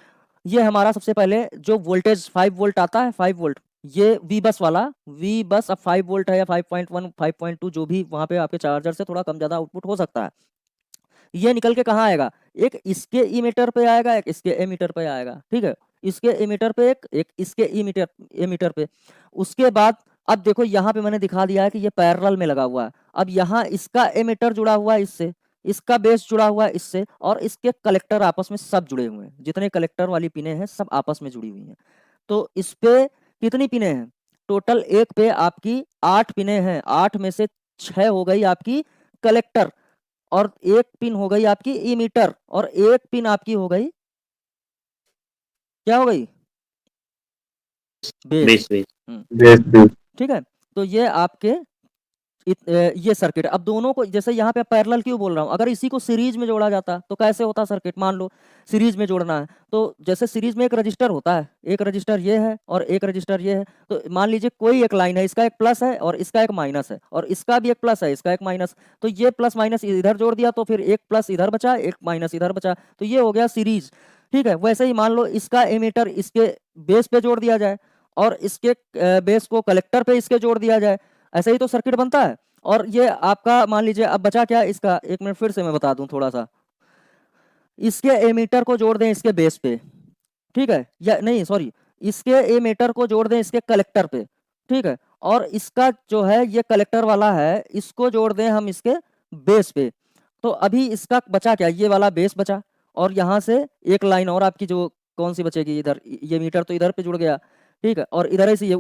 ये हमारा सबसे पहले जो वोल्टेज 5 वोल्ट आता है, 5 वोल्ट, ये वी बस वाला, वी बस अब 5 वोल्ट है या 5.1 5.2 जो भी वहां पे आपके चार्जर से थोड़ा कम ज्यादा आउटपुट हो सकता है, ये निकल के कहाँ आएगा, एक इसके इमीटर पे आएगा, एक इसके एमीटर पे आएगा, ठीक है, इसके एमीटर पे एक इसके एमीटर पे। उसके बाद अब देखो यहाँ पे मैंने दिखा दिया है कि ये पैरेलल में लगा हुआ है। अब यहाँ इसका एमीटर जुड़ा हुआ है इससे, इसका बेस जुड़ा हुआ है इससे, और इसके कलेक्टर आपस में सब जुड़े हुए हैं, जितने कलेक्टर वाली पिने हैं सब आपस में जुड़ी हुई हैं। तो इस पे कितनी पिने हैं, टोटल एक पे आपकी 8 पिने हैं, 8 में से 6 हो गई आपकी कलेक्टर, और एक पिन हो गई आपकी इमीटर, और एक पिन आपकी हो गई, क्या हो गई, बेस। ठीक है, तो ये आपके ये सर्किट। अब दोनों को जैसे यहाँ पे पैरेलल क्यों बोल रहा हूँ, अगर इसी को सीरीज में जोड़ा जाता तो कैसे होता सर्किट, मान लो सीरीज में जोड़ना है, तो जैसे सीरीज में एक रजिस्टर होता है, एक रजिस्टर ये है और एक रजिस्टर ये है, तो मान लीजिए कोई एक लाइन है, इसका एक प्लस है और इसका एक माइनस है, और इसका भी एक प्लस है इसका एक माइनस, तो ये प्लस माइनस इधर जोड़ दिया तो फिर एक प्लस इधर बचा एक माइनस इधर बचा, तो ये हो गया सीरीज। ठीक है, वैसे ही मान लो इसका एमीटर इसके बेस पे जोड़ दिया जाए और इसके बेस को कलेक्टर पे इसके जोड़ दिया जाए, ऐसे ही तो सर्किट बनता है। और ये आपका मान लीजिए अब बचा क्या इसका, एक मिनट फिर से मैं बता दूं थोड़ा सा, इसके एमीटर को जोड़ दें इसके बेस पे, ठीक है, या नहीं सॉरी, इसके एमीटर को जोड़ दें इसके कलेक्टर पे, ठीक है, और इसका जो है ये कलेक्टर वाला है इसको जोड़ दें हम इसके बेस पे, तो अभी इसका बचा क्या, ये वाला बेस बचा, और यहाँ से एक लाइन और आपकी जो कौन सी बचेगी, इधर ये मीटर तो इधर पे जुड़ गया, ठीक है, और इधर से ये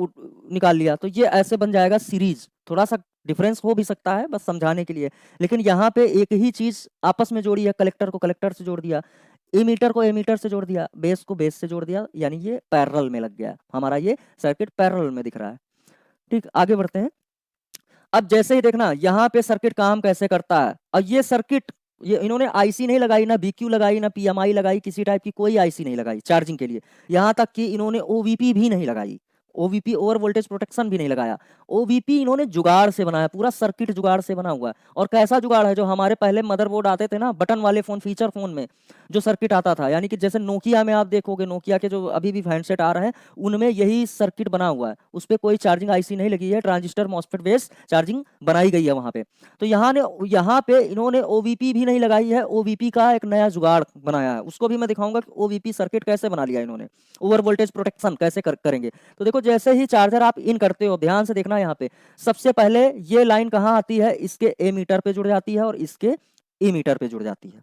निकाल लिया, तो ये ऐसे बन जाएगा सीरीज। थोड़ा सा डिफरेंस हो भी सकता है बस समझाने के लिए, लेकिन यहाँ पे एक ही चीज आपस में जोड़ी है, कलेक्टर को कलेक्टर से जोड़ दिया, एमीटर को एमीटर से जोड़ दिया, बेस को बेस से जोड़ दिया, यानी ये पैरेलल में लग गया, हमारा ये सर्किट पैरेलल में दिख रहा है। ठीक, आगे बढ़ते हैं। अब जैसे ही देखना यहाँ पे सर्किट काम कैसे करता है, और ये सर्किट, ये इन्होंने आईसी नहीं लगाई, ना बीक्यू लगाई, ना पीएमआई लगाई, किसी टाइप की कोई आईसी नहीं लगाई चार्जिंग के लिए, यहाँ तक कि इन्होंने ओवीपी भी नहीं लगाई, ओवीपी ओवर वोल्टेज प्रोटेक्शन भी नहीं लगाया, ओवीपी इन्होंने जुगाड़ से बनाया, पूरा सर्किट जुगाड़ से बना हुआ है। और कैसा जुगाड़ है, जो हमारे पहले मदरबोर्ड आते थे ना बटन वाले फोन, फीचर फोन में जो सर्किट आता था, यानी कि जैसे नोकिया में आप देखोगे, नोकिया के जो अभी भी हैंडसेट आ रहे हैं उनमें यही सर्किट बना हुआ है, उस पर कोई चार्जिंग आईसी नहीं लगी है, ट्रांजिस्टर मॉसफेट बेस्ड चार्जिंग बनाई गई है वहां पे। तो यहाँ पे इन्होंने ओवीपी भी नहीं लगाई है, ओवीपी का एक नया जुगाड़ बनाया है, उसको भी मैं दिखाऊंगा कि ओवीपी सर्किट कैसे बना लिया इन्होंने, ओवर वोल्टेज प्रोटेक्शन कैसे करेंगे। तो देखो जैसे ही चार्जर आप इन करते हो, ध्यान से देखना, यहाँ पे सबसे पहले ये लाइन कहाँ आती है, इसके एमीटर पे जुड़ जाती है और इसके एमीटर पे जुड़ जाती है,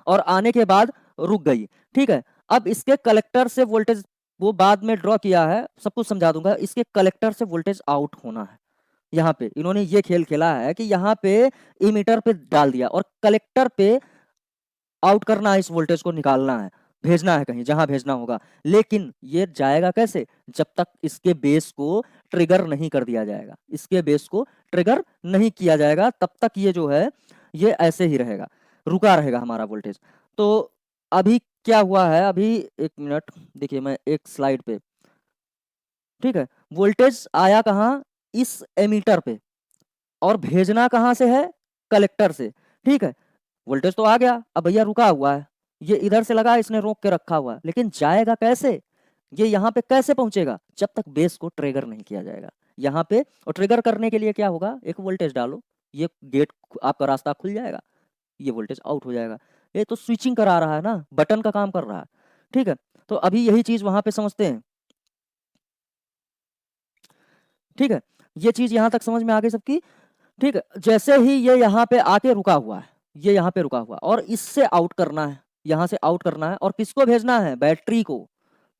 और आने के बाद रुक गई। ठीक है, अब इसके कलेक्टर से वोल्टेज वो बाद में ड्रॉ किया है, सब कुछ समझा दूंगा, इसके कलेक्टर से वोल्टेज आउट होना है। यहाँ पे इन्होंने ये खेल खेला है कि यहाँ पे इमीटर पे डाल दिया और कलेक्टर पे आउट करना है, इस वोल्टेज को निकालना है, भेजना है कहीं जहां भेजना होगा, लेकिन ये जाएगा कैसे, जब तक इसके बेस को ट्रिगर नहीं कर दिया जाएगा, इसके बेस को ट्रिगर नहीं किया जाएगा तब तक ये जो है ये ऐसे ही रहेगा, रुका रहेगा हमारा वोल्टेज। तो अभी क्या हुआ है, अभी एक मिनट देखिए मैं एक स्लाइड पे, ठीक है, वोल्टेज आया कहाँ, इस एमीटर पे, और भेजना कहाँ से है, कलेक्टर से। ठीक है, वोल्टेज तो आ गया, अब भैया रुका हुआ है, ये इधर से लगा, इसने रोक के रखा हुआ है, लेकिन जाएगा कैसे, ये यहाँ पे कैसे पहुंचेगा, जब तक बेस को ट्रिगर नहीं किया जाएगा यहाँ पे। और ट्रिगर करने के लिए क्या होगा, एक वोल्टेज डालो, ये गेट आपका रास्ता खुल जाएगा, ये वोल्टेज आउट हो जाएगा। ये तो स्विचिंग करा रहा है ना, बटन का काम कर रहा है। ठीक है, तो अभी यही चीज वहां पे समझते हैं। ठीक है, ये चीज यहाँ तक समझ में आ गई सबकी। ठीक है, जैसे ही ये यहाँ पे आके रुका हुआ है, ये यहाँ पे रुका हुआ, और इससे आउट करना है, यहाँ से आउट करना है, और किसको भेजना है, बैटरी को,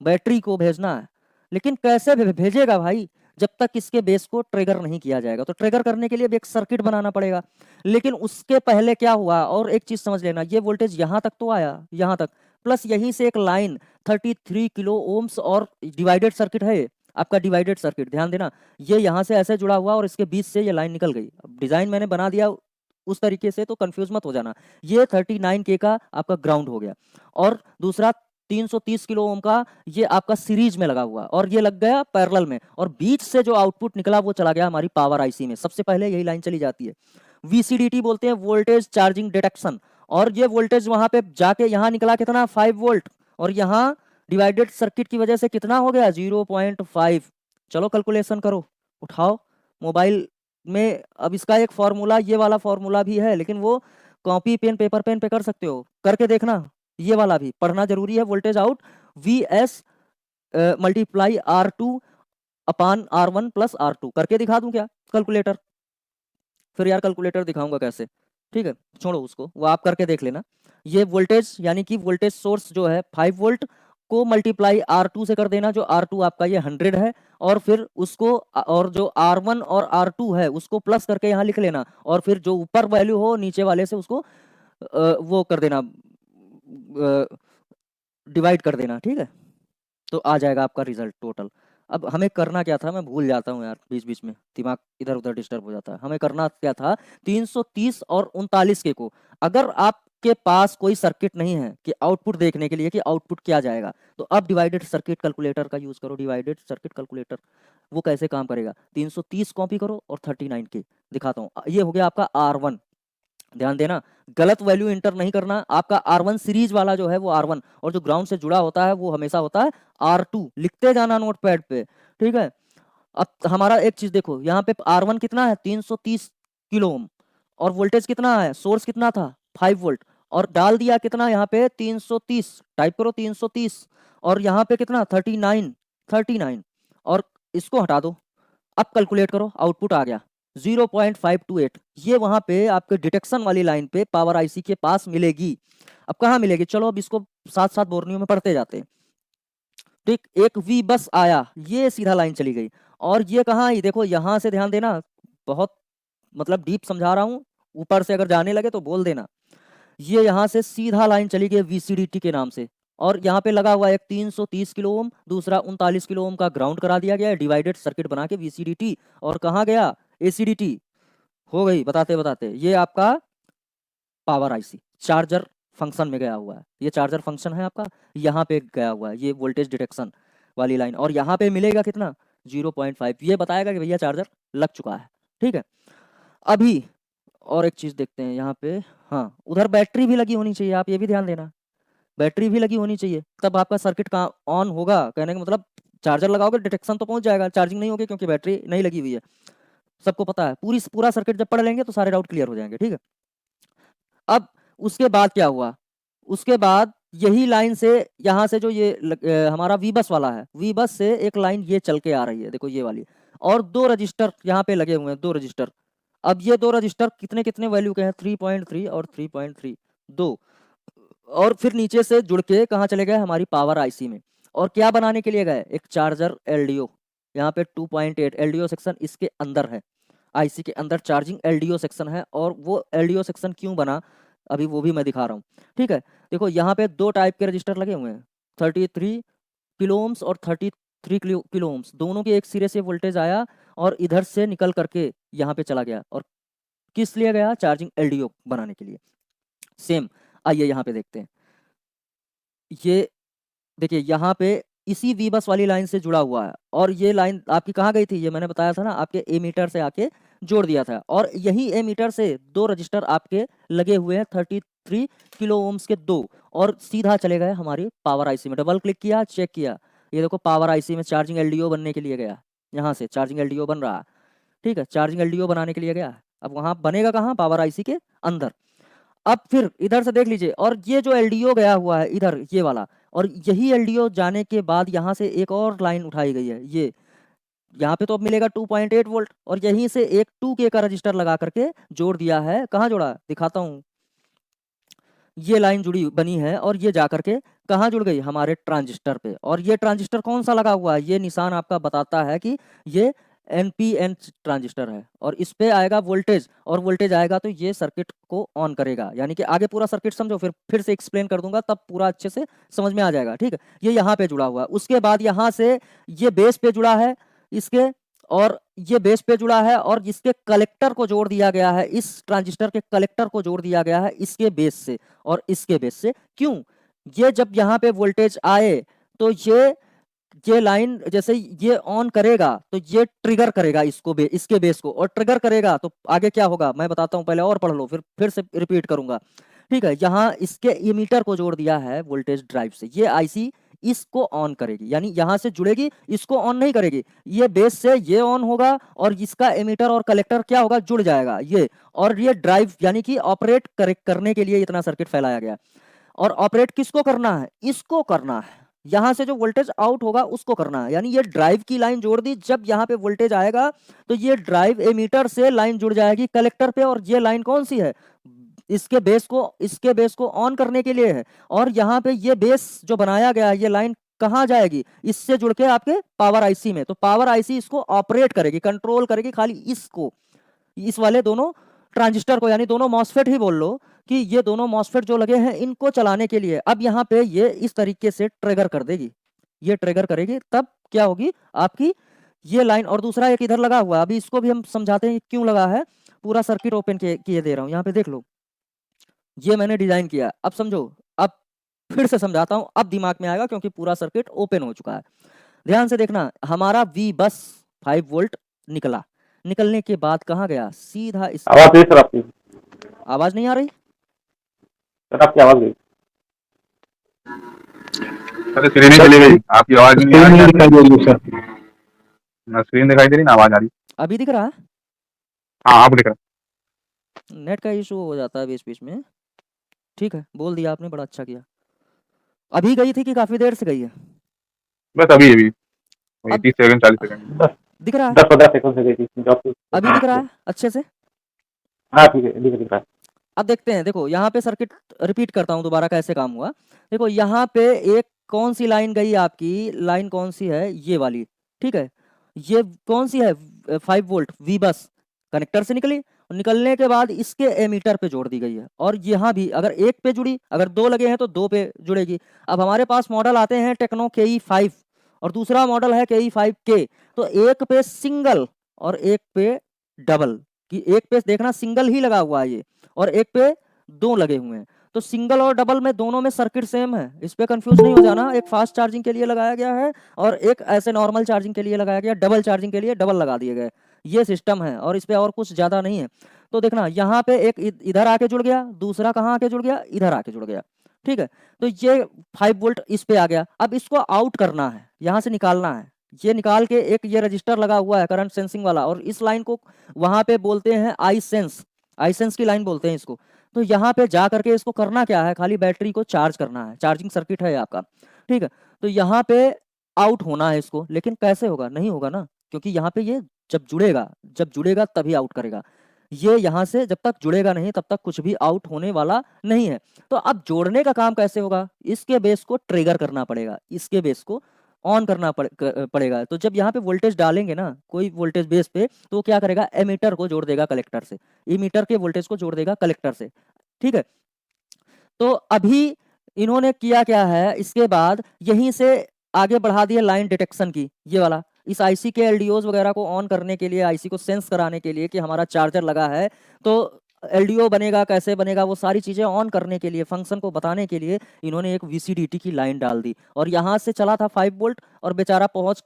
बैटरी को भेजना है। लेकिन कैसे भेजेगा भाई, जब तक इसके बेस को ट्रिगर नहीं किया जाएगा। तो ट्रिगर करने के लिए भी एक सर्किट बनाना पड़ेगा, लेकिन उसके पहले क्या हुआ, और एक चीज समझ लेना, ये वोल्टेज यहाँ तक तो आया, यहाँ तक, प्लस यहीं से एक लाइन 33 किलो ओम्स और डिवाइडेड सर्किट है आपका, डिवाइडेड सर्किट ध्यान देना, ये यहाँ से ऐसे जुड़ा हुआ और इसके बीच से ये लाइन निकल गई। अब डिजाइन मैंने बना दिया उस तरीके से, तो कंफ्यूज मत हो जाना। ये 39K का आपका ग्राउंड हो गया, और दूसरा 330 किलो ओम का ये आपका सीरीज में लगा हुआ, और ये लग गया पैरेलल में, और बीच से जो आउटपुट निकला वो चला गया हमारी पावर आईसी में। सबसे पहले यही लाइन चली जाती है, वीसीडीटी बोलते हैं, वोल्टेज चार्जिंग डिटेक्शन। और ये वोल्टेज वहां पे जाके यहाँ निकला कितना, 5 वोल्ट, और यहाँ डिवाइडेड सर्किट की वजह से कितना हो गया, 0.5। चलो कैलकुलेशन करो, उठाओ मोबाइल में। अब इसका एक फॉर्मूला, ये वाला फॉर्मूला भी है, लेकिन वो कॉपी पेन पेपर पेन पे कर सकते हो, करके देखना, ये वाला भी पढ़ना जरूरी है। Voltage out VS multiply R2 अपान R1 प्लस R2, करके दिखा दूं क्या कैलकुलेटर? फिर यार कैलकुलेटर दिखाऊंगा कैसे, ठीक है, छोड़ो उसको, वो आप करके देख लेना। ये वोल्टेज यानी कि वोल्टेज सोर्स जो है 5 वोल्ट को मल्टीप्लाई R2 से कर देना, जो R2 आपका ये 100 है, और फिर उसको, और जो R1 और R2 है उसको प्लस करके यहाँ लिख लेना, और फिर जो ऊपर वैल्यू हो नीचे वाले से उसको वो कर देना, डिवाइड कर देना, ठीक है, तो आ जाएगा आपका रिजल्ट टोटल। अब हमें करना क्या था, मैं भूल जाता हूँ यार, बीच बीच में दिमाग इधर उधर डिस्टर्ब हो जाता है। हमें करना क्या था, 330 और 39K को, अगर आपके पास कोई सर्किट नहीं है कि आउटपुट देखने के लिए कि आउटपुट क्या जाएगा, तो अब डिवाइडेड सर्किट कैलकुलेटर का यूज करो। डिवाइडेड सर्किट कैलकुलेटर वो कैसे काम करेगा, 330 कॉपी करो और 39K दिखाता हूँ। ये हो गया आपका R1, ध्यान देना गलत वैल्यू इंटर नहीं करना। आपका R1 सीरीज वाला जो है वो R1, और जो ग्राउंड से जुड़ा होता है वो हमेशा होता है R2, लिखते जाना नोट पैड पे, ठीक है। अब हमारा एक चीज देखो, यहाँ पे R1 कितना है, 330 किलो ओम, और वोल्टेज कितना है, सोर्स कितना था, 5 वोल्ट, और डाल दिया कितना यहाँ पे 330, टाइप करो 330, और यहाँ पे कितना 39, और इसको हटा दो। अब कैलकुलेट करो, आउटपुट आ गया 0.528। ये वहां पे आपके डिटेक्शन वाली लाइन पे पावर आईसी के पास मिलेगी। अब कहाँ मिलेगी, चलो अब इसको साथ साथ बोर्नियों में पढ़ते जाते हैं। ठीक, एक वी बस आया, ये सीधा लाइन चली गई, और ये कहाँ आई, देखो यहाँ से ध्यान देना, बहुत मतलब डीप समझा रहा हूँ, ऊपर से अगर जाने लगे तो बोल देना। ये यहाँ से सीधा लाइन चली गई VCDT के नाम से, और यहाँ पे लगा हुआ एक 330 किलो ओम, दूसरा 39 किलो ओम का ग्राउंड करा दिया गया है, डिवाइडेड सर्किट बना के VCDT, और कहाँ गया ACDT, हो गई बताते बताते, ये आपका पावर आईसी चार्जर फंक्शन में गया हुआ है। ये चार्जर फंक्शन है आपका, यहाँ पे गया हुआ है ये वोल्टेज डिटेक्शन वाली लाइन, और यहाँ पे मिलेगा कितना 0.5, ये बताएगा कि भैया चार्जर लग चुका है, ठीक है। अभी और एक चीज देखते हैं यहाँ पे, हाँ उधर बैटरी भी लगी होनी चाहिए, आप ये भी ध्यान देना, बैटरी भी लगी होनी चाहिए, तब आपका सर्किट का ऑन होगा। कहने का मतलब चार्जर लगाओगे डिटेक्शन तो पहुंच जाएगा, चार्जिंग नहीं होगी क्योंकि बैटरी नहीं लगी हुई है, सबको पता है। पूरा सर्किट जब पढ़ लेंगे तो सारे डाउट क्लियर हो जाएंगे, ठीक है। अब उसके बाद क्या हुआ, उसके बाद यही लाइन से यहाँ से जो ये हमारा वी बस वाला है, वी बस से एक लाइन ये चल के आ रही है, देखो ये वाली, और दो रजिस्टर यहाँ पे लगे हुए हैं, दो रजिस्टर। अब ये दो रजिस्टर कितने कितने वैल्यू के हैं, 3.3 और 3.3, दो, और फिर नीचे से जुड़ के कहाँ चले गए, हमारी पावर आईसी में। और क्या बनाने के लिए गए, एक चार्जर LDO, यहाँ पे 2.8 LDO सेक्शन इसके अंदर है, आईसी के अंदर चार्जिंग LDO सेक्शन है। और वो LDO सेक्शन क्यों बना, अभी वो भी मैं दिखा रहा हूँ, ठीक है। देखो यहाँ पे दो टाइप के रजिस्टर लगे हुए हैं, 33 किलो ओम्स और 33 किलो ओम्स, दोनों के एक सिरे से वोल्टेज आया और इधर से निकल करके यहाँ पे चला गया, और किस लिए गया, चार्जिंग LDO बनाने के लिए। सेम आइए यहाँ पे देखते हैं, ये देखिए यहाँ पे इसी वी बस वाली लाइन से जुड़ा हुआ है, और ये लाइन आपकी कहाँ गई थी, ये मैंने बताया था ना, आपके एमीटर से आके जोड़ दिया था, और यही एमीटर से दो रजिस्टर आपके लगे हुए हैं 33 किलो ओम्स के दो, और सीधा चले गए हमारी पावर आईसी में। डबल क्लिक किया, चेक किया, ये देखो पावर आईसी में चार्जिंग LDO बनने के लिए गया, यहाँ से चार्जिंग LDO बन रहा है, ठीक है, चार्जिंग LDO बनाने के लिए गया। अब वहां बनेगा कहाँ, पावर आईसी के अंदर। अब फिर इधर से देख लीजिए, और ये जो LDO गया हुआ है इधर, ये वाला, और यही LDO जाने के बाद यहाँ से एक और लाइन उठाई गई है, ये यहाँ पे तो अब मिलेगा 2.8 वोल्ट, और यहीं से एक 2K का रजिस्टर लगा करके जोड़ दिया है, कहाँ जोड़ा दिखाता हूँ, ये लाइन जुड़ी बनी है, और ये जा करके कहाँ जुड़ गई, हमारे ट्रांजिस्टर पे। और ये ट्रांजिस्टर कौन सा लगा हुआ है, ये निशान आपका बताता है कि ये एनपीएन ट्रांजिस्टर है, और इस पे आएगा वोल्टेज, और वोल्टेज आएगा तो ये सर्किट को ऑन करेगा। यानी कि आगे पूरा सर्किट समझो, फिर से एक्सप्लेन कर दूंगा, तब पूरा अच्छे से समझ में आ जाएगा। ठीक है, ये यहाँ पे जुड़ा हुआ है, उसके बाद यहाँ से ये बेस पे जुड़ा है इसके, और ये बेस पे जुड़ा है, और इसके कलेक्टर को जोड़ दिया गया है, इस ट्रांजिस्टर के कलेक्टर को जोड़ दिया गया है इसके बेस से और इसके बेस से। क्यों? ये जब यहाँ पे वोल्टेज आए तो ये लाइन जैसे ये ऑन करेगा तो ये ट्रिगर करेगा इसको इसके बेस को, और ट्रिगर करेगा तो आगे क्या होगा मैं बताता हूँ, पहले और पढ़ लो फिर से रिपीट करूंगा। ठीक है, यहाँ इसके इमीटर को जोड़ दिया है वोल्टेज ड्राइव से, ये आईसी इसको ऑन करेगी, यानी यहाँ से जुड़ेगी, इसको ऑन नहीं करेगी, ये बेस से ये ऑन होगा, और इसका एमीटर और कलेक्टर क्या होगा, जुड़ जाएगा ये, और ये ड्राइव यानी कि ऑपरेट करने के लिए इतना सर्किट फैलाया गया। और ऑपरेट किसको करना है, इसको करना है, यहाँ से जो वोल्टेज आउट होगा उसको करना है। यानी ये ड्राइव की लाइन जोड़ दी, जब यहाँ पे वोल्टेज आएगा तो ये ड्राइव एमीटर से लाइन जुड़ जाएगी कलेक्टर पे, और ये लाइन कौन सी है, इसके बेस को ऑन करने के लिए है। और यहाँ पे ये बेस जो बनाया गया है, ये लाइन कहाँ जाएगी, इससे जुड़ के आपके पावर आईसी में, तो पावर आईसी इसको ऑपरेट करेगी, कंट्रोल करेगी खाली इसको, इस वाले दोनों ट्रांजिस्टर को, यानी दोनों मॉसफेट ही बोल लो कि ये दोनों मॉसफेट जो लगे हैं इनको चलाने के लिए। अब यहाँ पे ये इस तरीके से ट्रिगर कर देगी, ये ट्रिगर करेगी, तब क्या होगी आपकी ये लाइन। और दूसरा एक इधर लगा हुआ, अभी इसको भी हम समझाते हैं क्यों लगा है, पूरा सर्किट ओपन किए दे रहा हूँ, यहाँ पे देख लो, ये मैंने डिजाइन किया। अब समझो, अब फिर से समझाता हूँ, अब दिमाग में आएगा क्योंकि पूरा सर्किट ओपन हो चुका है। ध्यान से देखना, हमारा वी बस 5 वोल्ट निकला, निकलने के बाद कहाँ गया, सीधा इस
आवाज गई सर आपकी,
आवाज नहीं आ रही,
सर आपकी आवाज गई,
सर स्क्रीन ही चली गई, आपकी आवाज नहीं आ रही,
दिखाई दे रही है सर।
ना स्क्रीन दिखाई दे रही ना आवाज आ रही।
अभी दिख रहा है,
हाँ आप दिख रहा।
नेट का इशू हो जाता है बीच बीच में। ठीक है, बोल दिया आपने, बड़ा अच्छा किया। अभी गई थी कि काफी देर से गई है,
बस अभी अभी
अब
30 सेकंड 40 सेकंड।
दिख रहा है,
10-15 सेकंड से गई थी जॉब।
अभी दिख रहा है अच्छे से।
हाँ ठीक है, दिख रहा है।
अब देखते हैं, देखो यहाँ पे सर्किट रिपीट करता हूँ दोबारा कैसे काम हुआ। देखो यहाँ पे एक कौन सी लाइन गई आपकी, लाइन कौन सी है, ये वाली। ठीक है, ये कौन सी है, 5 वोल्ट वी बस कनेक्टर से निकली, और निकलने के बाद इसके एमीटर पे जोड़ दी गई है। और यहाँ भी अगर एक पे जुड़ी, अगर दो लगे हैं तो दो पे जुड़ेगी। अब हमारे पास मॉडल आते हैं टेक्नो KE5 और दूसरा मॉडल है KE5K, तो एक पे सिंगल और एक पे डबल, कि एक पे देखना सिंगल ही लगा हुआ है ये, और एक पे दो लगे हुए हैं। तो सिंगल और डबल में दोनों में सर्किट सेम है, इस पे कंफ्यूज नहीं हो जाना। एक फास्ट चार्जिंग के लिए लगाया गया है और एक ऐसे नॉर्मल चार्जिंग के लिए लगाया गया, डबल चार्जिंग के लिए डबल लगा दिए गए, ये सिस्टम है, और इस पे और कुछ ज्यादा नहीं है। तो देखना यहाँ पे एक इधर आके जुड़ गया, दूसरा कहाँ आके जुड़ गया, इधर आके जुड़ गया। ठीक है, तो ये 5 वोल्ट इस पे आ गया। अब इसको आउट करना है, यहाँ से निकालना है, ये निकाल के एक ये रजिस्टर लगा हुआ है करंट सेंसिंग वाला, और इस लाइन को वहां पे बोलते हैं आई सेंस की लाइन बोलते हैं इसको। तो यहाँ पे जा करके इसको करना क्या है, खाली बैटरी को चार्ज करना है, चार्जिंग सर्किट है आपका। ठीक है, तो यहाँ पे आउट होना है इसको, लेकिन कैसे होगा, नहीं होगा ना, क्योंकि यहाँ पे ये जब जुड़ेगा तभी आउट करेगा। ये यहाँ से जब तक जुड़ेगा नहीं तब तक कुछ भी आउट होने वाला नहीं है। तो अब जोड़ने का काम कैसे होगा, इसके बेस को ट्रिगर करना पड़ेगा, इसके बेस को ऑन करना पड़ेगा। तो जब यहाँ पे वोल्टेज डालेंगे ना कोई वोल्टेज बेस पे, तो क्या करेगा, एमीटर को जोड़ देगा कलेक्टर से, एमीटर के वोल्टेज को जोड़ देगा कलेक्टर से। ठीक है, तो अभी इन्होंने किया क्या है, इसके बाद यहीं से आगे बढ़ा दिया लाइन डिटेक्शन की, ये वाला, इस आईसी के एलडीओज वगैरह को ऑन करने के लिए, आईसी को सेंस कराने के लिए कि हमारा चार्जर लगा है, तो एलडीओ बनेगा, कैसे बनेगा, वो सारी चीजें ऑन करने के लिए, फंक्शन को बताने के लिए इन्होंने एक VCDT की लाइन डाल दी। और यहाँ से चला था 5 वोल्ट और बेचारा पहुंच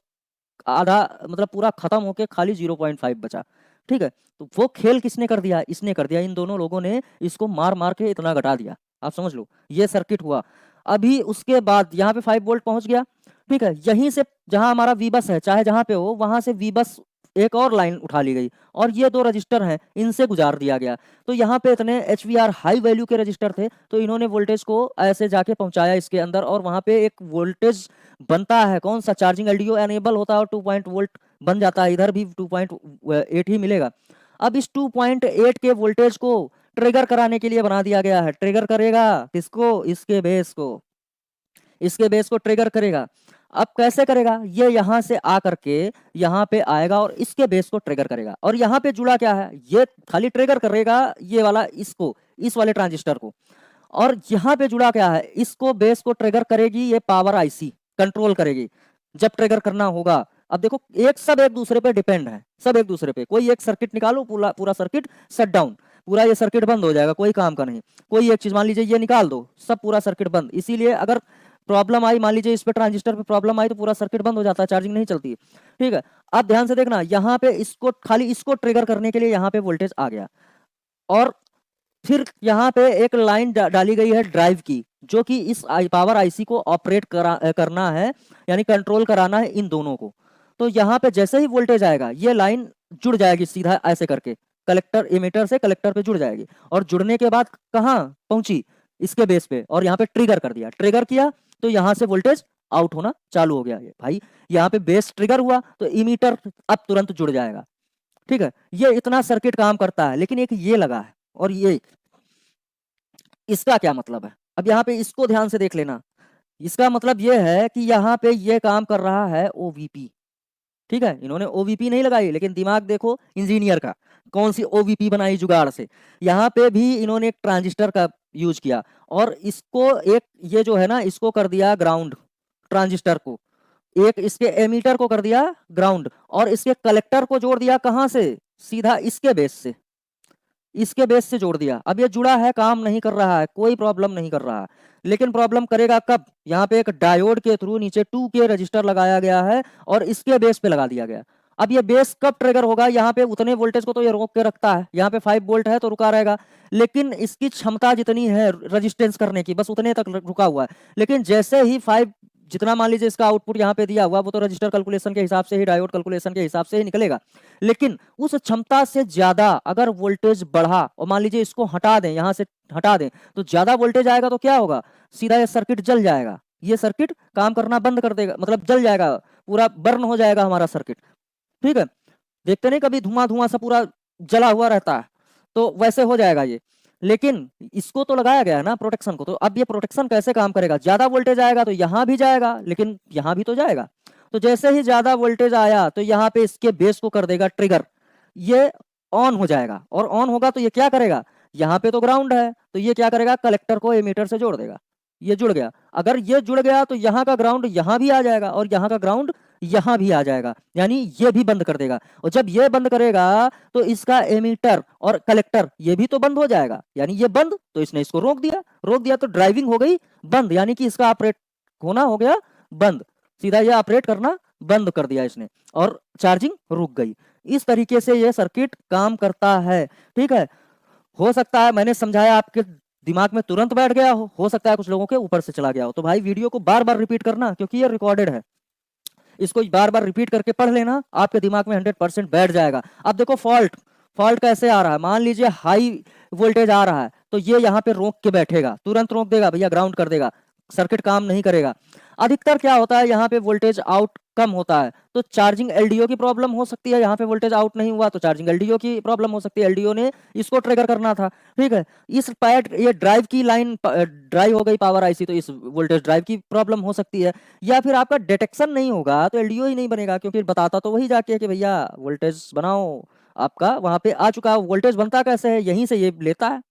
आधा, मतलब पूरा खत्म होके खाली 0.5 बचा। ठीक है, तो वो खेल किसने कर दिया, इसने कर दिया, इन दोनों लोगों ने इसको मार मार के इतना घटा दिया, आप समझ लो, ये सर्किट हुआ। अभी उसके बाद यहाँ पे 5 वोल्ट पहुंच गया। ठीक है, यहीं से जहां हमारा वी बस है, चाहे जहां पे हो, वहां से वी बस एक और लाइन उठा ली गई, और ये दो रजिस्टर हैं, इनसे गुजार दिया गया। तो यहाँ पे इतने HVR हाई वैल्यू के रजिस्टर थे, तो इन्होंने वोल्टेज को ऐसे जाके पहुंचाया इसके अंदर, और वहां पे एक वोल्टेज बनता है, कौन सा, चार्जिंग LDO एनेबल होता है और 2 वोल्ट बन जाता है, इधर भी 2.8 ही मिलेगा। अब इस 2.8 के वोल्टेज को ट्रिगर कराने के लिए बना दिया गया है, ट्रिगर करेगा किसको, इसके बेस को, इसके बेस को ट्रिगर करेगा। अब कैसे करेगा, ये यहाँ से आ करके यहाँ पे आएगा और इसके बेस को ट्रिगर करेगा, और यहाँ पे जुड़ा क्या है, ये खाली ट्रिगर करेगा ये वाला इसको, इस वाले ट्रांजिस्टर को, और यहाँ पे जुड़ा क्या है, इसको बेस को ट्रिगर करेगी ये पावर आईसी, कंट्रोल करेगी जब ट्रिगर करना होगा। अब देखो सब एक दूसरे पे डिपेंड है, सब एक दूसरे पे, कोई एक सर्किट निकालो पूरा सर्किट शट डाउन, पूरा ये सर्किट बंद हो जाएगा, कोई काम का नहीं। कोई एक चीज मान लीजिए ये निकाल दो, सब पूरा सर्किट बंद। इसीलिए अगर प्रॉब्लम आई, मान लीजिए इस पे ट्रांजिस्टर पे प्रॉब्लम आई, तो पूरा सर्किट बंद हो जाता है, चार्जिंग नहीं चलती है। ठीक है, अब ध्यान से देखना, यहाँ पे इसको खाली इसको ट्रिगर करने के लिए यहाँ पे वोल्टेज आ गया, और फिर यहाँ पे एक लाइन डाली गई है ड्राइव की, जो कि इस पावर आईसी को ऑपरेट करना है, यानी कंट्रोल कराना है इन दोनों को। तो यहाँ पे जैसे ही वोल्टेज आएगा ये लाइन जुड़ जाएगी सीधा ऐसे करके, कलेक्टर इमीटर से कलेक्टर पे जुड़ जाएगी, और जुड़ने के बाद कहाँ पहुंची, इसके बेस पे, और यहाँ पे ट्रिगर कर दिया, ट्रिगर किया तो यहाँ से वोल्टेज आउट होना चालू हो गया। ये भाई यहाँ पे बेस ट्रिगर हुआ तो इमीटर अब तुरंत जुड़ जाएगा। ठीक है, ये इतना सर्किट काम करता है। लेकिन एक ये लगा है, और ये इसका क्या मतलब है, अब यहाँ पे इसको ध्यान से देख लेना। इसका मतलब ये है कि यहाँ पे ये काम कर रहा है ओवीपी। ठीक है, इन्होंने ओवीपी नहीं लगाई, लेकिन दिमाग देखो इंजीनियर का, कौन सी ओवीपी बनाई जुगाड़ से। यहाँ पे भी इन्होंने एक ट्रांजिस्टर का यूज किया, और इसको एक ये जो है ना, इसको कर दिया ग्राउंड, ट्रांजिस्टर को, एक इसके एमीटर को कर दिया ग्राउंड, और इसके कलेक्टर को जोड़ दिया कहाँ से, सीधा इसके बेस से, इसके बेस से जोड़ दिया। अब ये जुड़ा है, काम नहीं कर रहा है, कोई प्रॉब्लम नहीं कर रहा है। लेकिन प्रॉब्लम करेगा कब, यहाँ पे एक डायोड के थ्रू नीचे 2K रजिस्टर लगाया गया है और इसके बेस पे लगा दिया गया। अब ये बेस कब ट्रिगर होगा, यहाँ पे उतने वोल्टेज को तो ये रोक के रखता है, यहाँ पे 5 वोल्ट है तो रुका रहेगा, लेकिन इसकी क्षमता जितनी है रेजिस्टेंस करने की, बस उतने तक रुका हुआ है। लेकिन जैसे ही 5 जितना मान लीजिए इसका आउटपुट यहाँ पे दिया हुआ, वो तो रजिस्टर कैलकुलेशन के हिसाब से ही, डायोड कैलकुलेशन के हिसाब से ही निकलेगा। लेकिन उस क्षमता से ज्यादा अगर वोल्टेज बढ़ा, और मान लीजिए इसको हटा दें, यहाँ से हटा दें, तो ज्यादा वोल्टेज आएगा तो क्या होगा, सीधा ये सर्किट जल जाएगा, ये सर्किट काम करना बंद कर देगा, मतलब जल जाएगा, पूरा बर्न हो जाएगा हमारा सर्किट। ठीक है, देखते नहीं कभी धुआं सा पूरा जला हुआ रहता है, तो वैसे हो जाएगा ये। लेकिन इसको तो लगाया गया है ना प्रोटेक्शन को, तो अब ये प्रोटेक्शन कैसे काम करेगा, ज्यादा वोल्टेज आएगा तो यहाँ भी जाएगा, लेकिन यहाँ भी तो जाएगा। तो जैसे ही ज्यादा वोल्टेज आया तो यहाँ पे इसके बेस को कर देगा ट्रिगर, ये ऑन हो जाएगा, और ऑन होगा तो ये क्या करेगा, यहाँ पे तो ग्राउंड है, तो ये क्या करेगा, कलेक्टर को एमीटर से जोड़ देगा, ये जुड़ गया। अगर ये जुड़ गया तो यहाँ का ग्राउंड यहाँ भी आ जाएगा, और यहाँ का ग्राउंड यहाँ भी आ जाएगा, यानी ये भी बंद कर देगा। और जब ये बंद करेगा तो इसका एमीटर और कलेक्टर ये भी तो बंद हो जाएगा, यानी ये बंद, तो इसने इसको रोक दिया तो ड्राइविंग हो गई बंद, यानी कि इसका ऑपरेट होना हो गया बंद, सीधा ये ऑपरेट करना बंद कर दिया इसने, और चार्जिंग रुक गई। इस तरीके से ये सर्किट काम करता है। ठीक है, हो सकता है मैंने समझाया आपके दिमाग में तुरंत बैठ गया हो सकता है कुछ लोगों के ऊपर से चला गया हो। तो भाई वीडियो को बार बार रिपीट करना, क्योंकि ये रिकॉर्डेड है, इसको बार बार रिपीट करके पढ़ लेना, आपके दिमाग में 100% बैठ जाएगा। अब देखो फॉल्ट कैसे आ रहा है, मान लीजिए हाई वोल्टेज आ रहा है, तो ये यहाँ पे रोक के बैठेगा, तुरंत रोक देगा भैया, ग्राउंड कर देगा, सर्किट काम नहीं करेगा। अधिकतर क्या होता है, यहाँ पे वोल्टेज आउट कम होता है तो चार्जिंग एलडीओ की प्रॉब्लम हो सकती है, यहाँ पे वोल्टेज आउट नहीं हुआ तो चार्जिंग एलडीओ की प्रॉब्लम हो सकती है, एलडीओ ने इसको ट्रिगर करना था। ठीक है, इस पैड ये ड्राइव की लाइन ड्राइव हो गई पावर आईसी, तो इस वोल्टेज ड्राइव की प्रॉब्लम हो सकती है। या फिर आपका डिटेक्शन नहीं होगा तो एलडीओ ही नहीं बनेगा, क्योंकि बताता तो वही जाके कि भैया वोल्टेज बनाओ, आपका वहां पे आ चुका। वोल्टेज बनता कैसे है, यहीं से ये लेता है,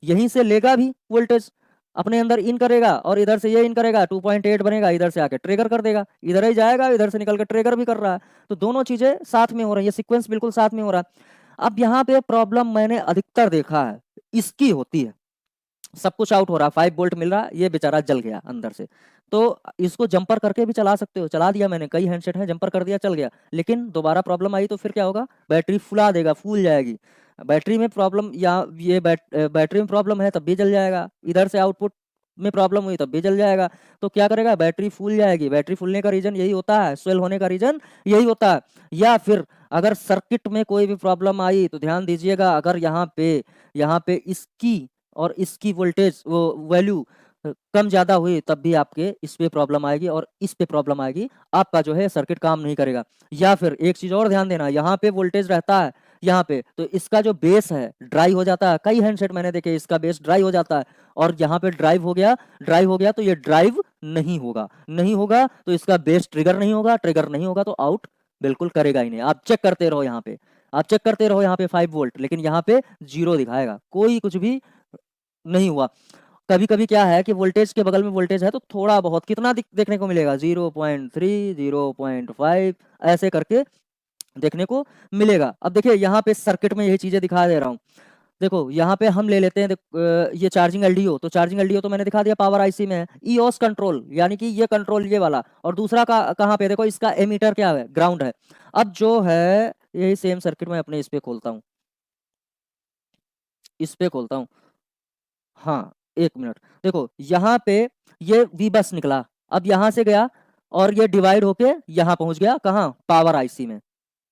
यहीं से लेगा भी वोल्टेज, अपने अंदर इन करेगा और इधर से ये इन करेगा, 2.8 बनेगा, इधर से आके ट्रिगर कर देगा, इधर ही जाएगा, इधर से निकल के ट्रिगर भी कर रहा है। तो दोनों चीजें साथ में हो रही है, सीक्वेंस बिल्कुल साथ में हो रहा है। अब यहाँ पे प्रॉब्लम मैंने अधिकतर देखा है इसकी होती है, सब कुछ आउट हो रहा, 5 वोल्ट मिल रहा, ये बेचारा जल गया अंदर से। तो इसको जंपर करके भी चला सकते हो, चला दिया मैंने, कई हैंडसेट है, जंपर कर दिया चल गया, लेकिन दोबारा प्रॉब्लम आई तो फिर क्या होगा, बैटरी फुला देगा, फूल जाएगी। बैटरी में प्रॉब्लम, या ये बैटरी में प्रॉब्लम है तब भी जल जाएगा, इधर से आउटपुट में प्रॉब्लम हुई तब भी जल जाएगा। तो क्या करेगा, बैटरी फूल जाएगी। बैटरी फूलने का रीजन यही होता है, स्वेल होने का रीजन यही होता है। या फिर अगर सर्किट में कोई भी प्रॉब्लम आई तो ध्यान दीजिएगा, अगर यहाँ पे इसकी और इसकी वोल्टेज वो वैल्यू कम ज्यादा हुई तब भी आपके इस पे प्रॉब्लम आएगी और इस पे प्रॉब्लम आएगी, आपका जो है सर्किट काम नहीं करेगा। या फिर एक चीज और ध्यान देना, यहाँ पे वोल्टेज रहता है, यहाँ पे, तो इसका जो बेस है ड्राई हो जाता है। कई हैंडसेट मैंने देखे इसका बेस ड्राई हो जाता है, और यहाँ पे ड्राई हो गया तो ये ड्राइव नहीं होगा तो इसका बेस ट्रिगर नहीं होगा तो आउट बिल्कुल करेगा ही नहीं। आप चेक करते रहो यहाँ पे 5 वोल्ट, लेकिन यहाँ पे 0 दिखाएगा, कोई कुछ भी नहीं हुआ। कभी कभी क्या है कि वोल्टेज के बगल में वोल्टेज है तो थोड़ा बहुत कितना देखने को मिलेगा, 0.3 0.5 ऐसे करके देखने को मिलेगा। अब देखिए यहाँ पे सर्किट में यही चीजें दिखा दे रहा हूँ। देखो यहाँ पे हम ले लेते हैं ये चार्जिंग एलडीओ, तो चार्जिंग एलडीओ तो मैंने दिखा दिया पावर आईसी में है। ईओस कंट्रोल यानी कि ये कंट्रोल ये वाला, और दूसरा कहाँ पे, देखो इसका एमीटर क्या है, ग्राउंड है। अब जो है यही सेम सर्किट में अपने इस पे खोलता हूँ, हाँ 1 मिनट। देखो यहाँ पे ये वी बस निकला, अब यहाँ से गया और ये डिवाइड होके यहाँ पहुंच गया, कहाँ, पावर आईसी में।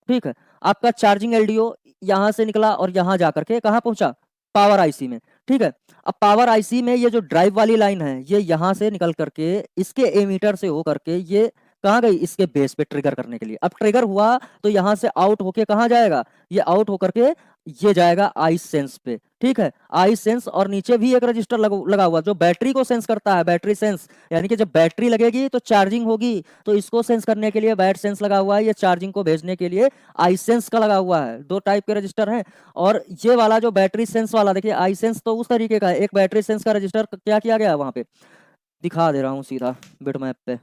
ठीक है, आपका चार्जिंग एलडीओ यहाँ से निकला और यहाँ जाकर के कहाँ पहुंचा, पावर आईसी में। ठीक है, अब पावर आईसी में ये जो ड्राइव वाली लाइन है ये यहाँ से निकल करके इसके एमीटर से हो करके ये कहाँ गई, इसके बेस पे ट्रिगर करने के लिए। अब ट्रिगर हुआ तो यहाँ से आउट होके कहाँ जाएगा, ये आउट होकर के ये जाएगा आई सेंस पे। ठीक है, आई सेंस, और नीचे भी एक रजिस्टर लगा हुआ जो बैटरी को सेंस करता है, बैटरी सेंस, यानी कि जब बैटरी लगेगी तो चार्जिंग होगी, तो इसको सेंस करने के लिए बैट सेंस लगा हुआ है, ये चार्जिंग को भेजने के लिए आई सेंस का लगा हुआ है। 2 टाइप के रजिस्टर हैं, और ये वाला जो बैटरी सेंस वाला, देखिए आई सेंस तो उस तरीके का है, एक बैटरी सेंस का रजिस्टर क्या किया गया है वहां पे, दिखा दे रहा हूँ सीधा बिटमैप पे।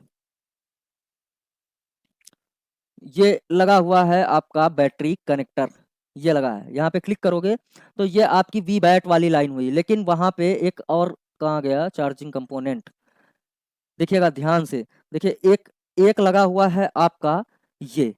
ये लगा हुआ है आपका बैटरी कनेक्टर, ये लगा है, यहाँ पे क्लिक करोगे तो ये आपकी वी बैट वाली लाइन हुई, लेकिन वहां पे एक और कहाँ गया, चार्जिंग कंपोनेंट, देखिएगा ध्यान से, देखिए एक लगा हुआ है आपका ये,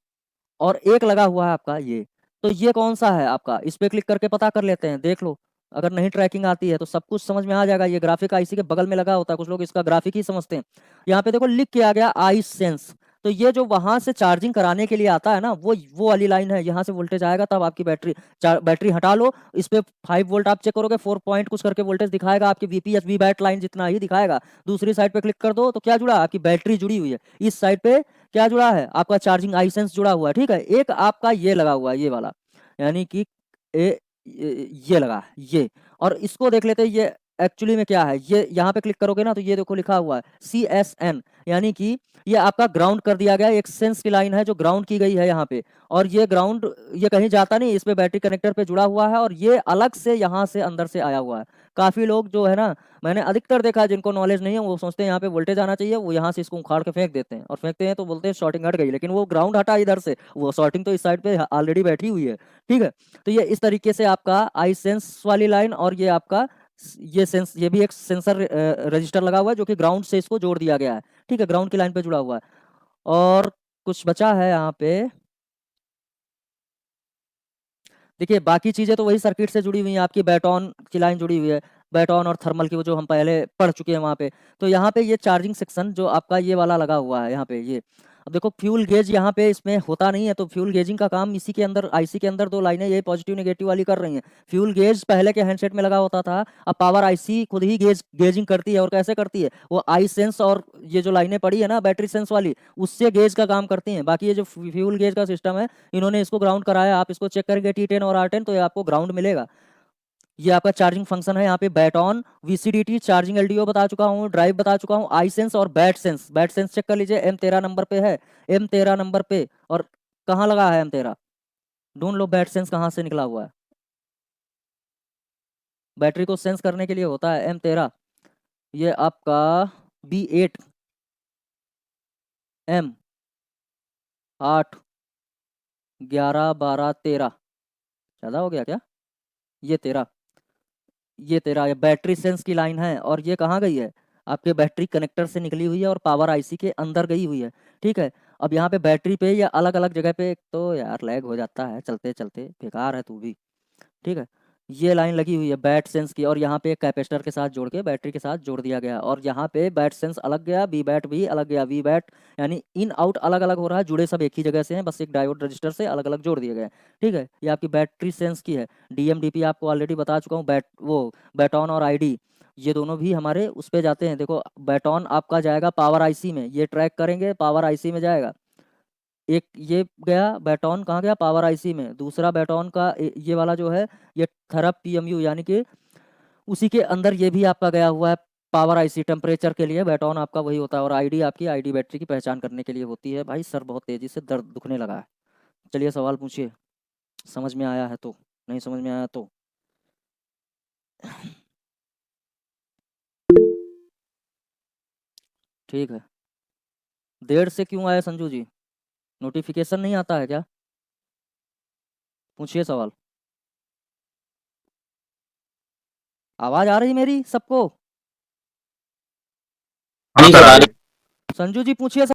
और एक लगा हुआ है आपका ये, तो ये कौन सा है आपका, इस पे क्लिक करके पता कर लेते हैं, देख लो। अगर नहीं ट्रैकिंग आती है तो सब कुछ समझ में आ जाएगा। ये ग्राफिक आईसी के बगल में लगा होता है, कुछ लोग इसका ग्राफिक ही समझते हैं। यहाँ पे देखो लिख के आ गया आई सेंस, तो ये जो वहां से चार्जिंग कराने के लिए आता है ना, वो वाली लाइन है, यहाँ से वोल्टेज आएगा तब आपकी बैटरी हटा लो, इस पे 5 वोल्ट आप चेक करोगे, 4 पॉइंट कुछ करके वोल्टेज दिखाएगा, आपकी वीपीएस वी बैट लाइन जितना ही दिखाएगा। दूसरी साइड पे क्लिक कर दो तो क्या जुड़ा, आपकी बैटरी जुड़ी हुई है, इस साइड पे क्या जुड़ा है, आपका चार्जिंग आई सेंस जुड़ा हुआ है। ठीक है, एक आपका ये लगा हुआ है, ये वाला, यानी कि ये लगा है ये, और इसको देख लेते हैं ये एक्चुअली में क्या है। ये यहाँ पे क्लिक करोगे ना तो ये देखो लिखा हुआ है CSN, यानी कि ये आपका ग्राउंड कर दिया गया, एक सेंस की लाइन है जो ग्राउंड की गई है यहाँ पे, और ये ग्राउंड ये कहीं जाता नहीं, इस पे बैटरी कनेक्टर पे जुड़ा हुआ है, और ये अलग से यहाँ से अंदर से आया हुआ है। काफी लोग जो है ना, मैंने अधिकतर देखा है जिनको नॉलेज नहीं है वो सोचते हैं यहाँ पे वोल्टेज आना चाहिए, वो यहाँ से इसको उखाड़ के फेंक देते हैं, और फेंकते हैं तो बोलते हैं शॉर्टिंग हट गई, लेकिन वो ग्राउंड हटा इधर से, वो शॉर्टिंग तो इस साइड पे ऑलरेडी बैठी हुई है। ठीक है, तो ये इस तरीके से आपका आई सेंस वाली लाइन, और ये आपका ये भी एक सेंसर रजिस्टर लगा हुआ है जो कि ग्राउंड से इसको जोड़ दिया गया है। ठीक है, ग्राउंड की लाइन पे जुड़ा हुआ है। और कुछ बचा है यहाँ पे, देखिए बाकी चीजें तो वही सर्किट से जुड़ी हुई हैं, आपकी बैटॉन की लाइन जुड़ी हुई है, बैटॉन और थर्मल की, वो जो हम पहले पढ़ चुके हैं वहाँ पे। तो यहाँ पे ये चार्जिंग सेक्शन जो आपका ये वाला लगा हुआ है यहाँ पे ये, अब देखो फ्यूल गेज यहाँ पे इसमें होता नहीं है, तो फ्यूल गेजिंग का काम इसी के अंदर, आईसी के अंदर 2 लाइनें ये पॉजिटिव नेगेटिव वाली कर रही हैं। फ्यूल गेज पहले के हैंडसेट में लगा होता था, अब पावर आईसी खुद ही गेजिंग करती है, और कैसे करती है, वो आई सेंस और ये जो लाइनें पड़ी है ना बैटरी सेंस वाली, उससे गेज का काम करती हैं। बाकी ये जो फ्यूल गेज का सिस्टम है, इन्होंने इसको ग्राउंड कराया, आप इसको चेक करेंगे T10 और R10 तो ये आपको ग्राउंड मिलेगा। ये आपका चार्जिंग फंक्शन है, यहाँ पे बैटॉन, VCDT, चार्जिंग एलडीओ बता चुका हूँ, ड्राइव बता चुका हूँ, आई सेंस और बैट सेंस चेक कर लीजिए, M13 नंबर पे है, M13 नंबर पे, और कहाँ लगा है M13, ढूंढ लो बैट सेंस कहाँ से निकला हुआ है। बैटरी को सेंस करने के लिए होता है M13, ये आपका B8 M8 11 12 13, ज़्यादा हो गया क्या, ये 13, ये बैटरी सेंस की लाइन है, और ये कहाँ गई है, आपके बैटरी कनेक्टर से निकली हुई है और पावर आईसी के अंदर गई हुई है। ठीक है, अब यहाँ पे बैटरी पे या अलग अलग जगह पे, तो यार लैग हो जाता है चलते चलते, बेकार है तू भी। ठीक है, ये लाइन लगी हुई है बैट सेंस की, और यहाँ पे एक कैपेसिटर के साथ जोड़ के बैटरी के साथ जोड़ दिया गया, और यहाँ पे बैट सेंस अलग गया, बी बैट भी अलग गया, वी बैट यानी इन आउट अलग अलग हो रहा है, जुड़े सब एक ही जगह से हैं, बस एक डायोड रजिस्टर से अलग अलग जोड़ दिए गए। ठीक है, ये आपकी बैटरी सेंस की है। DMDP आपको ऑलरेडी बता चुका हूँ, बैटॉन और ID ये दोनों भी हमारे उस पे जाते हैं। देखो बैटॉन आपका जाएगा पावर आईसी में, ये ट्रैक करेंगे पावर आईसी में जाएगा, एक ये गया बैटॉन, कहाँ गया, पावर आईसी में। दूसरा बैटॉन का ये वाला जो है ये थरप पीएमयू, यानी कि उसी के अंदर ये भी आपका गया हुआ है पावर आईसी। टेम्परेचर के लिए बैटॉन आपका वही होता है, और आईडी आपकी आईडी बैटरी की पहचान करने के लिए होती है। भाई सर बहुत तेजी से दर्द दुखने लगा है। चलिए सवाल पूछिए, समझ में आया है तो, नहीं समझ में आया तो। ठीक है, देर से क्यों आए संजू जी, नोटिफिकेशन नहीं आता है क्या? पूछिए सवाल। आवाज आ रही मेरी सबको?
हाँ
नहीं
सर
सर
आ
आ
रही
रही
है।
संजू जी पूछिए।